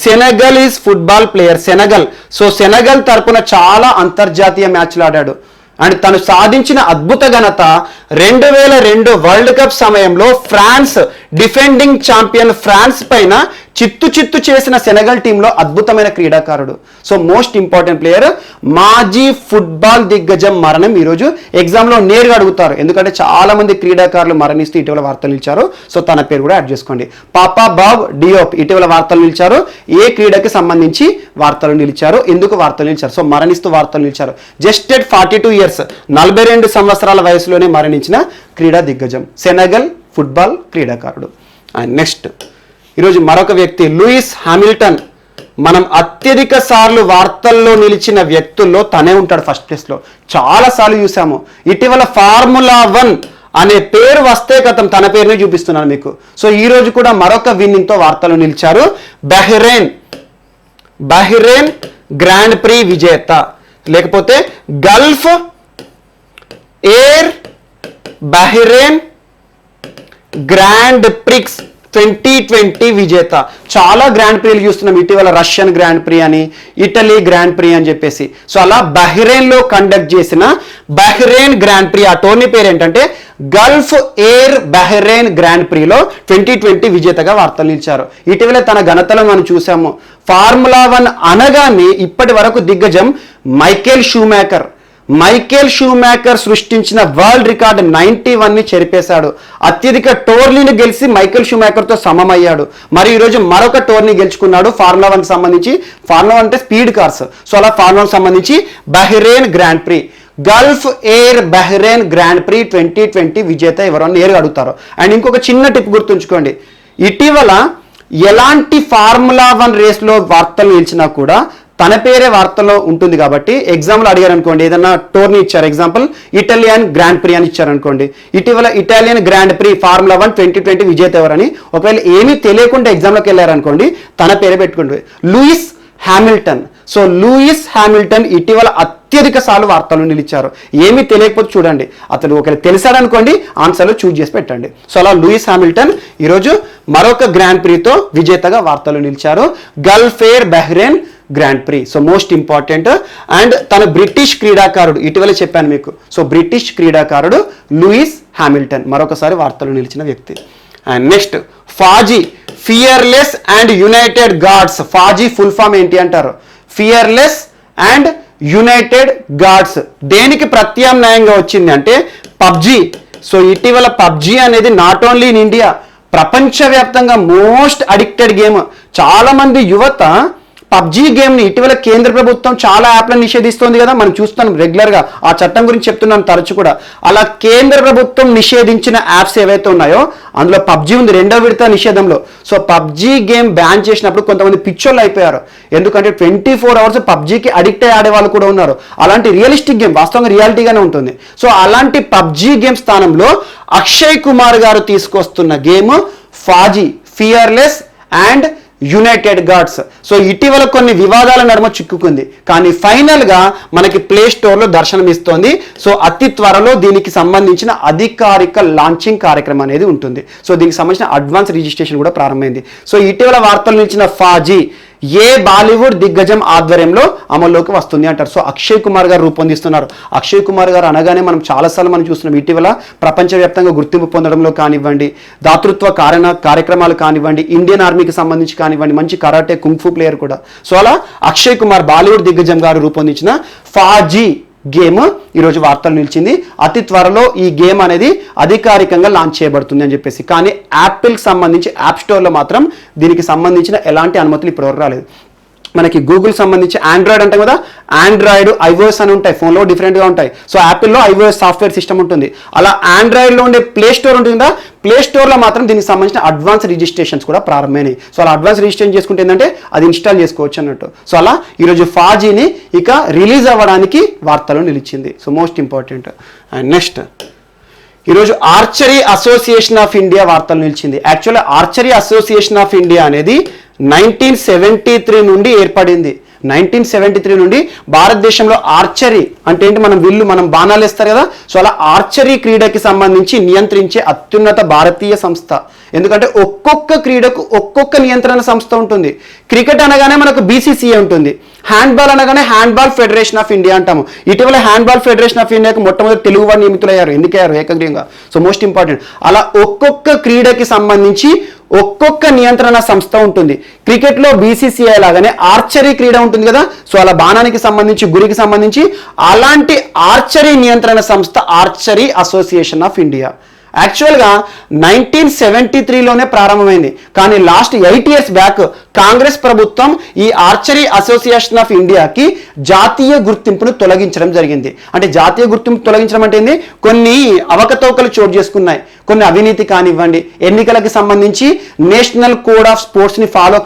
Senegal is football player, Senegal. So Senegal తరపున చాలా అంతర్జాతీయ మ్యాచ్లు ఆడాడు. అండ్ తను సాధించిన అద్భుత ఘనత 2002 వరల్డ్ కప్ సమయంలో ఫ్రాన్స్ డిఫెండింగ్ ఛాంపియన్ ఫ్రాన్స్ పైన చిత్తు చేసిన సెనగల్ టీంలో అద్భుతమైన క్రీడాకారుడు. So most important player. మాజీ ఫుట్బాల్ దిగ్గజం మరణం ఈరోజు ఎగ్జామ్లో నేరుగా అడుగుతారు, ఎందుకంటే చాలా మంది క్రీడాకారులు మరణిస్తూ ఇటీవల వార్తలు నిలిచారు. సో తన పేరు కూడా యాడ్ చేసుకోండి, పాపా బాబ్ డియోప్. ఇటీవల వార్తలు నిలిచారు, ఏ క్రీడకి సంబంధించి వార్తలు నిలిచారు, ఎందుకు వార్తలు నిలిచారు? సో మరణిస్తూ వార్తలు నిలిచారు. జస్ట్ ఎట్ 42 ఇయర్స్, 42 సంవత్సరాల వయసులోనే మరణించిన క్రీడా దిగ్గజం, సెనగల్ ఫుట్బాల్ క్రీడాకారుడు. అండ్ నెక్స్ట్ ఈరోజు మరొక వ్యక్తి, లూయిస్ హామిల్టన్. మనం అత్యధిక సార్లు వార్తల్లో నిలిచిన వ్యక్తుల్లో తనే ఉంటాడు ఫస్ట్ ప్లేస్లో. చాలా సార్లు చూసాము. ఇటీవల ఫార్ములా 1 అనే పేరు వస్తే కథం తన పేరునే చూపిస్తున్నాను మీకు. సో ఈ రోజు కూడా మరొక విన్నింగ్తో వార్తలు నిలిచారు. బహ్రెయిన్ గ్రాండ్ ప్రీ విజేత, లేకపోతే Gulf Air Bahrain grand prix 2020 విజేత. చాలా గ్రాండ్ ప్రీలు చూస్తున్నాం ఇటీవల, రష్యన్ గ్రాండ్ ప్రీ అని, ఇటలీ గ్రాండ్ ప్రీ అని చెప్పేసి. సో అలా బహ్రెయిన్లో కండక్ట్ చేసిన బహ్రెయిన్ గ్రాండ్ ప్రీ, ఆ టోర్నీ పేరు ఏంటంటే గల్ఫ్ ఎయిర్ బహ్రెయిన్ గ్రాండ్ ప్రీలో 2020 విజేతగా వార్తలు నిలిచారు. ఇటీవల తన ఘనతలను మనం చూసాము. ఫార్ములా 1 అనగానే ఇప్పటి వరకు దిగ్గజం మైకేల్ షూమేకర్ సృష్టించిన వరల్డ్ రికార్డ్ 91ని చెరిపేశాడు. అత్యధిక టోర్నీని గెలిచి మైకేల్ షూమేకర్తో సమమయ్యాడు. మరి ఈరోజు మరొక టోర్నీ గెలుచుకున్నాడు ఫార్ములా 1 సంబంధించి. ఫార్ములా 1 అంటే స్పీడ్ కార్స్. సో అలా ఫార్ములా 1 సంబంధించి Bahrain grand pre, Gulf Air Bahrain grand pre 2020 విజేత ఎవరన్నా నేరుగా అడుగుతారు. అండ్ ఇంకొక చిన్న టిప్ గుర్తుంచుకోండి, ఇటీవల ఎలాంటి ఫార్ములా 1 రేస్లో వార్తలు నిలిచినా కూడా తన పేరే వార్తల్లో ఉంటుంది. కాబట్టి ఎగ్జామ్లో అడిగారు అనుకోండి, ఏదన్నా టోర్నీ ఇచ్చారు, ఎగ్జాంపుల్ ఇటాలియన్ గ్రాండ్ ప్రీ అని ఇచ్చారనుకోండి, ఇటీవల ఇటాలియన్ గ్రాండ్ ప్రీ ఫార్ములా 1 2020 విజేత ఎవరని ఒకవేళ ఏమీ తెలియకుండా ఎగ్జామ్లోకి వెళ్ళారనుకోండి, తన పేరే పెట్టుకోండి, Lewis Hamilton. So Lewis Hamilton ఇటీవల అత్యధిక సార్లు వార్తలు నిలిచారు. ఏమీ తెలియకపోతే చూడండి, అతను ఒకవేళ తెలిసాడనుకోండి ఆన్సర్లు చూజ్ చేసి పెట్టండి. సో అలా లూయిస్ హామిల్టన్ ఈరోజు మరొక గ్రాండ్ ప్రీతో విజేతగా వార్తలు నిలిచారు, Gulf Air Bahrain grand prix. So most important. And తన బ్రిటిష్ క్రీడాకారుడు, ఇటీవల చెప్పాను మీకు. సో బ్రిటిష్ క్రీడాకారుడు లూయిస్ హామిల్టన్, మరొకసారి వార్తలు నిలిచిన వ్యక్తి. And next FAUG, fearless and united guards. FAUG full form ఏంటి అంటారు? Fearless and united guards. దేనికి ప్రత్యామ్నాయంగా వచ్చింది అంటే పబ్జీ. సో ఇటీవల పబ్జీ అనేది నాట్ ఓన్లీ ఇన్ ఇండియా, ప్రపంచవ్యాప్తంగా మోస్ట్ అడిక్టెడ్ గేమ్. చాలా మంది యువత పబ్జీ గేమ్ని ఇటీవల కేంద్ర ప్రభుత్వం చాలా యాప్లను నిషేధిస్తోంది కదా, మనం చూస్తున్నాం రెగ్యులర్గా. ఆ చట్టం గురించి చెప్తున్నాం తరచు కూడా. అలా కేంద్ర ప్రభుత్వం నిషేధించిన యాప్స్ ఏవైతే ఉన్నాయో అందులో పబ్జీ ఉంది, 2వ విడత నిషేధంలో. సో పబ్జీ గేమ్ బ్యాన్ చేసినప్పుడు కొంతమంది పిచ్చోళ్ళు అయిపోయారు. ఎందుకంటే 24 అవర్స్ పబ్జీకి అడిక్ట్ అయ్యి ఆడే వాళ్ళు కూడా ఉన్నారు. అలాంటి రియలిస్టిక్ గేమ్ వాస్తవంగా రియాలిటీగానే ఉంటుంది. సో అలాంటి పబ్జీ గేమ్ స్థానంలో అక్షయ్ కుమార్ గారు తీసుకొస్తున్న game FAUG, fearless and united guards. So ఇటీవల కొన్ని వివాదాల నడుమ చిక్కుకుంది, కానీ ఫైనల్గా మనకి ప్లే స్టోర్లో దర్శనమిస్తోంది. సో అతి త్వరలో దీనికి సంబంధించిన అధికారిక లాంచింగ్ కార్యక్రమం అనేది ఉంటుంది. సో దీనికి సంబంధించిన అడ్వాన్స్ రిజిస్ట్రేషన్ కూడా ప్రారంభమైంది. సో ఇటీవల వార్తలు నిలిచిన ఫాజీ ఏ బాలీవుడ్ దిగ్గజం ఆధ్వర్యంలో అమల్లోకి వస్తుంది అంటారు. సో అక్షయ్ కుమార్ గారు రూపొందిస్తున్నారు. అక్షయ్ కుమార్ గారు అనగానే మనం చాలాసార్లు మనం చూస్తున్నాం, ఇటీవల ప్రపంచవ్యాప్తంగా గుర్తింపు పొందడంలో కానివ్వండి, దాతృత్వ కార్యక్రమాలు కానివ్వండి, ఇండియన్ ఆర్మీకి సంబంధించి కానివ్వండి, మంచి కరాటే కుంగ్ఫు ప్లేయర్ కూడా. సో అలా అక్షయ్ కుమార్ బాలీవుడ్ దిగ్గజం గారు రూపొందించిన ఫాజీ గేమ్ ఈరోజు వార్తలు నిలిచింది. అతి త్వరలో ఈ గేమ్ అనేది అధికారికంగా లాంచ్ చేయబడుతుంది అని చెప్పేసి. కానీ యాపిల్కి సంబంధించి యాప్ స్టోర్లో మాత్రం దీనికి సంబంధించిన ఎలాంటి అనుమతులు ఇప్పటివరకు రాలేదు. మనకి గూగుల్ సంబంధించి ఆండ్రాయిడ్ అంటాం కదా, ఆండ్రాయిడ్ ఐఓఎస్ అని ఉంటాయి, ఫోన్లో డిఫరెంట్గా ఉంటాయి. సో యాపిల్లో ఐఓఎస్ సాఫ్ట్వేర్ సిస్టమ్ ఉంటుంది. అలా ఆండ్రాయిడ్లో ఉండే ప్లే స్టోర్ ఉంటుంది కదా, ప్లే స్టోర్లో మాత్రం దీనికి సంబంధించిన అడ్వాన్స్ రిజిస్ట్రేషన్స్ కూడా ప్రారంభమైనాయి. సో అలా అడ్వాన్స్ రిజిస్ట్రేషన్ చేసుకుంటే ఏంటంటే అది ఇన్స్టాల్ చేసుకోవచ్చు అన్నట్టు. సో అలా ఈరోజు ఫాజీని ఇక రిలీజ్ అవ్వడానికి వార్తలు నిలిచింది. So most important. And next ఈరోజు ఆర్చరీ అసోసియేషన్ ఆఫ్ ఇండియా వార్తలు నిలిచింది. Actually archery association of India అనేది 1973 నుండి ఏర్పడింది. 1973 నుండి భారతదేశంలో ఆర్చరీ అంటే ఏంటి, మనం బాణాలు వేస్తారు కదా. సో అలా ఆర్చరీ క్రీడకి సంబంధించి నియంత్రించే అత్యున్నత భారతీయ సంస్థ. ఎందుకంటే ఒక్కొక్క క్రీడకు ఒక్కొక్క నియంత్రణ సంస్థ ఉంటుంది. క్రికెట్ అనగానే మనకు బీసీసీఏ ఉంటుంది, హ్యాండ్బాల్ అనగానే హ్యాండ్బాల్ ఫెడరేషన్ ఆఫ్ ఇండియా అంటాము. ఇటీవల హ్యాండ్బాల్ ఫెడరేషన్ ఆఫ్ ఇండియాకు మొట్టమొదటి తెలుగు వారు నియమితులయ్యారు. ఎందుకయ్యారు? ఏకగ్రీవంగా. So most important. అలా ఒక్కొక్క క్రీడకి సంబంధించి ఒక్కొక్క నియంత్రణ సంస్థ ఉంటుంది. క్రికెట్లో బీసీసీఐ లాగానే ఆర్చరీ క్రీడ ఉంటుంది కదా. సో అలా బాణానికి సంబంధించి, గురికి సంబంధించి అలాంటి ఆర్చరీ నియంత్రణ సంస్థ ఆర్చరీ అసోసియేషన్ ఆఫ్ ఇండియా. యాక్చువల్గా 1973లోనే ప్రారంభమైంది. కానీ లాస్ట్ 8 years బ్యాక్ కాంగ్రెస్ ప్రభుత్వం ఈ ఆర్చరీ అసోసియేషన్ ఆఫ్ ఇండియాకి జాతీయ గుర్తింపును తొలగించడం జరిగింది. అంటే జాతీయ గుర్తింపు తొలగించడం అంటే ఏంది, కొన్ని అవకతవకలు చోటు చేసుకున్నాయి. కొన్ని అవినీతి కానివ్వండి, ఎన్నికలకు సంబంధించి నేషనల్ కోడ్ ఆఫ్ స్పోర్ట్స్ని ఫాలో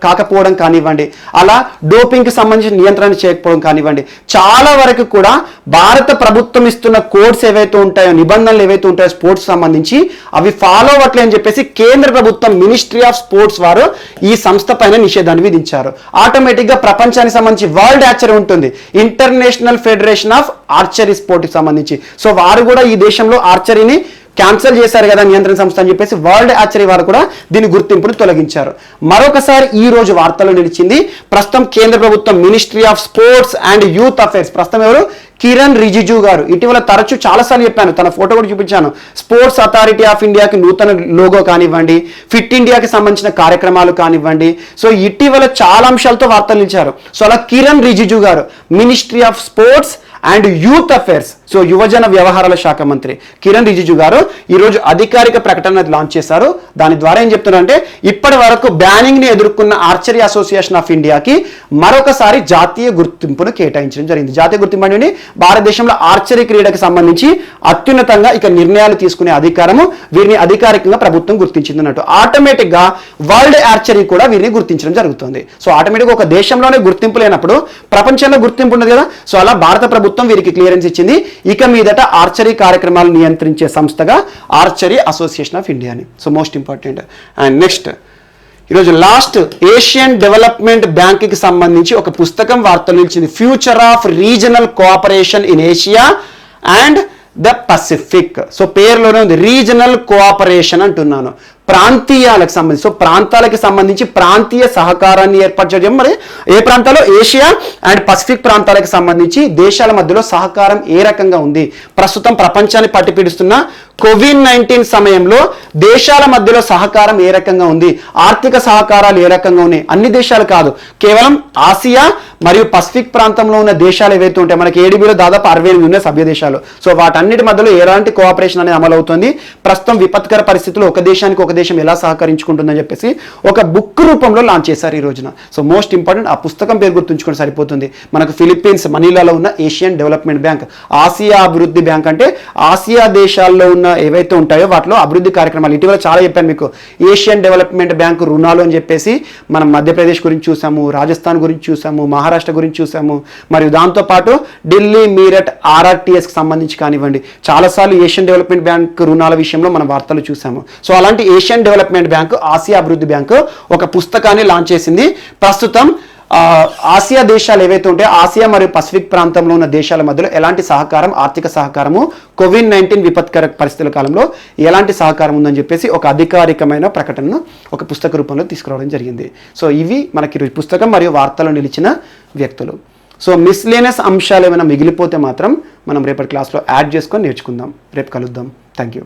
కాకపోవడం కానివ్వండి, అలా డోపింగ్కి సంబంధించిన నియంత్రణ చేయకపోవడం కానివ్వండి, చాలా వరకు కూడా భారత ప్రభుత్వం ఇస్తున్న కోడ్స్ ఏవైతే ఉంటాయో, నిబంధనలు ఏవైతే ఉంటాయో స్పోర్ట్స్ సంబంధించి అవి ఫాలో అవ్వట్లే అని చెప్పేసి కేంద్ర ప్రభుత్వం మినిస్ట్రీ ఆఫ్ స్పోర్ట్స్ వారు ఈ సంస్థ పైన నిషేధాన్ని విధించారు. ఆటోమేటిక్గా ప్రపంచానికి సంబంధించి వరల్డ్ ఆర్చరీ ఉంటుంది, ఇంటర్నేషనల్ ఫెడరేషన్ ఆఫ్ ఆర్చరీ స్పోర్ట్కి సంబంధించి. సో వారు కూడా ఈ దేశంలో ఆర్చరీని క్యాన్సిల్ చేశారు కదా నియంత్రణ సంస్థ అని చెప్పేసి వరల్డ్ ఆర్చరీ వారు కూడా దీని గుర్తింపును తొలగించారు. మరొకసారి ఈ రోజు వార్తల్లో నిలిచింది, ప్రస్తుతం కేంద్ర ప్రభుత్వం ministry of sports and youth affairs, ప్రస్తుతం ఎవరు, కిరణ్ రిజిజు గారు. ఇటీవల తరచూ చాలాసార్లు చెప్పాను, తన ఫోటో కూడా చూపించాను. స్పోర్ట్స్ అథారిటీ ఆఫ్ ఇండియాకి నూతన లోగో కానివ్వండి, ఫిట్ ఇండియాకి సంబంధించిన కార్యక్రమాలు కానివ్వండి, సో ఇటీవల చాలా అంశాలతో వార్తలు నిలిచారు. సో అలా కిరణ్ రిజిజు గారు ministry of sports and youth affairs, so యువజన వ్యవహారాల శాఖ మంత్రి కిరణ్ రిజిజు గారు ఈరోజు అధికారిక ప్రకటన లాంచ్ చేశారు. దాని ద్వారా ఏం చెప్తున్నారంటే, ఇప్పటి వరకు బ్యానింగ్ని ఎదుర్కొన్న ఆర్చరీ అసోసియేషన్ ఆఫ్ ఇండియాకి మరొకసారి జాతీయ గుర్తింపును కేటాయించడం జరిగింది. జాతీయ గుర్తింపు అంటే భారతదేశంలో ఆర్చరీ క్రీడకి సంబంధించి అత్యున్నతంగా ఇక నిర్ణయాలు తీసుకునే అధికారము వీరిని అధికారికంగా ప్రభుత్వం గుర్తించింది అన్నట్టు. ఆటోమేటిక్గా వరల్డ్ ఆర్చరీ కూడా వీరిని గుర్తించడం జరుగుతుంది. సో ఆటోమేటిక్గా ఒక దేశంలోనే గుర్తింపు లేనప్పుడు ప్రపంచంలో గుర్తింపు ఉండదు కదా. సో అలా భారత ప్రభుత్వం వీరికి క్లియరెన్స్ ఇచ్చింది. ఇక మీదట ఆర్చరీ కార్యక్రమాలు నియంత్రించే సంస్థగా ఆర్చరీ అసోసియేషన్ ఆఫ్ ఇండియాని. So most important. And next ఈరోజు లాస్ట్ ఏషియన్ డెవలప్మెంట్ బ్యాంక్కి సంబంధించి ఒక పుస్తకం వార్తలు నిలిచింది, future of regional cooperation in Asia and the Pacific. So పేరులోనే ఉంది రీజనల్ కోఆపరేషన్ అంటున్నాను, ప్రాంతీయాలకు సంబంధించి. సో ప్రాంతాలకు సంబంధించి ప్రాంతీయ సహకారాన్ని ఏర్పాటు చేయడం. మరి ఏ ప్రాంతాల్లో, ఏషియా అండ్ పసిఫిక్ ప్రాంతాలకు సంబంధించి దేశాల మధ్యలో సహకారం ఏ రకంగా ఉంది, ప్రస్తుతం ప్రపంచాన్ని పట్టిపీడిస్తున్న కోవిడ్-19 సమయంలో దేశాల మధ్యలో సహకారం ఏ రకంగా ఉంది, ఆర్థిక సహకారాలు ఏ రకంగా ఉన్నాయి. అన్ని దేశాలు కాదు, కేవలం ఆసియా మరియు పసిఫిక్ ప్రాంతంలో ఉన్న దేశాలు ఏవైతే ఉంటాయి, మనకి ఏడీబీలో దాదాపు 68 ఉన్నాయి సభ్య దేశాలు. సో వాటన్నిటి మధ్యలో ఎలాంటి కోఆపరేషన్ అనేది అమలు అవుతుంది. ప్రస్తుతం విపత్కర పరిస్థితుల్లో ఒక దేశానికి ఒక భారతదేశం ఎలా సహకరించుకుంటుందని చెప్పేసి ఒక బుక్ రూపంలో లాంచ్ చేశారు ఈ రోజున. సో మోస్ట్ ఇంపార్టెంట్ ఆ పుస్తకం పేరు గుర్తుంచుకొని సరిపోతుంది. మనకు ఫిలిప్పీన్స్ మనీలాలో ఉన్న ఏషియన్ డెవలప్మెంట్ బ్యాంక్, ఆసియా అభివృద్ధి బ్యాంక్ అంటే ఆసియా దేశాల్లో ఉన్న ఏవైతే ఉంటాయో వాటిలో అభివృద్ధి కార్యక్రమాలు. ఇటీవల చాలా చెప్పాను మీకు, ఏషియన్ డెవలప్మెంట్ బ్యాంక్ రుణాలు అని చెప్పేసి మనం మధ్యప్రదేశ్ గురించి చూసాము, రాజస్థాన్ గురించి చూసాము, మహారాష్ట్ర గురించి చూసాము, మరియు దాంతోపాటు ఢిల్లీ, మీరట్, ఆర్ఆర్టీఎస్కి సంబంధించి కానివ్వండి చాలాసార్లు ఏషియన్ డెవలప్మెంట్ బ్యాంక్ రుణాల విషయంలో మనం వార్తలు చూసాము. సో అలాంటి ఏషియన్ డెవలప్మెంట్ బ్యాంక్, ఆసియా అభివృద్ధి బ్యాంకు ఒక పుస్తకాన్ని లాంచ్ చేసింది. ప్రస్తుతం ఆసియా దేశాలు ఏవైతే ఉంటాయో ఆసియా మరియు పసిఫిక్ ప్రాంతంలో ఉన్న దేశాల మధ్యలో ఎలాంటి సహకారం, ఆర్థిక సహకారము, కోవిడ్-19 విపత్కర పరిస్థితుల కాలంలో ఎలాంటి సహకారం ఉందని చెప్పేసి ఒక అధికారికమైన ప్రకటనను ఒక పుస్తక రూపంలో తీసుకురావడం జరిగింది. సో ఇవి మనకి పుస్తకం మరియు వార్తలో నిలిచిన వ్యక్తులు. సో మిస్లేనియస్ అంశాలు ఏమైనా మిగిలిపోతే మాత్రం మనం రేపటి క్లాస్లో యాడ్ చేసుకొని నేర్చుకుందాం. రేపు కలుద్దాం. Thank you.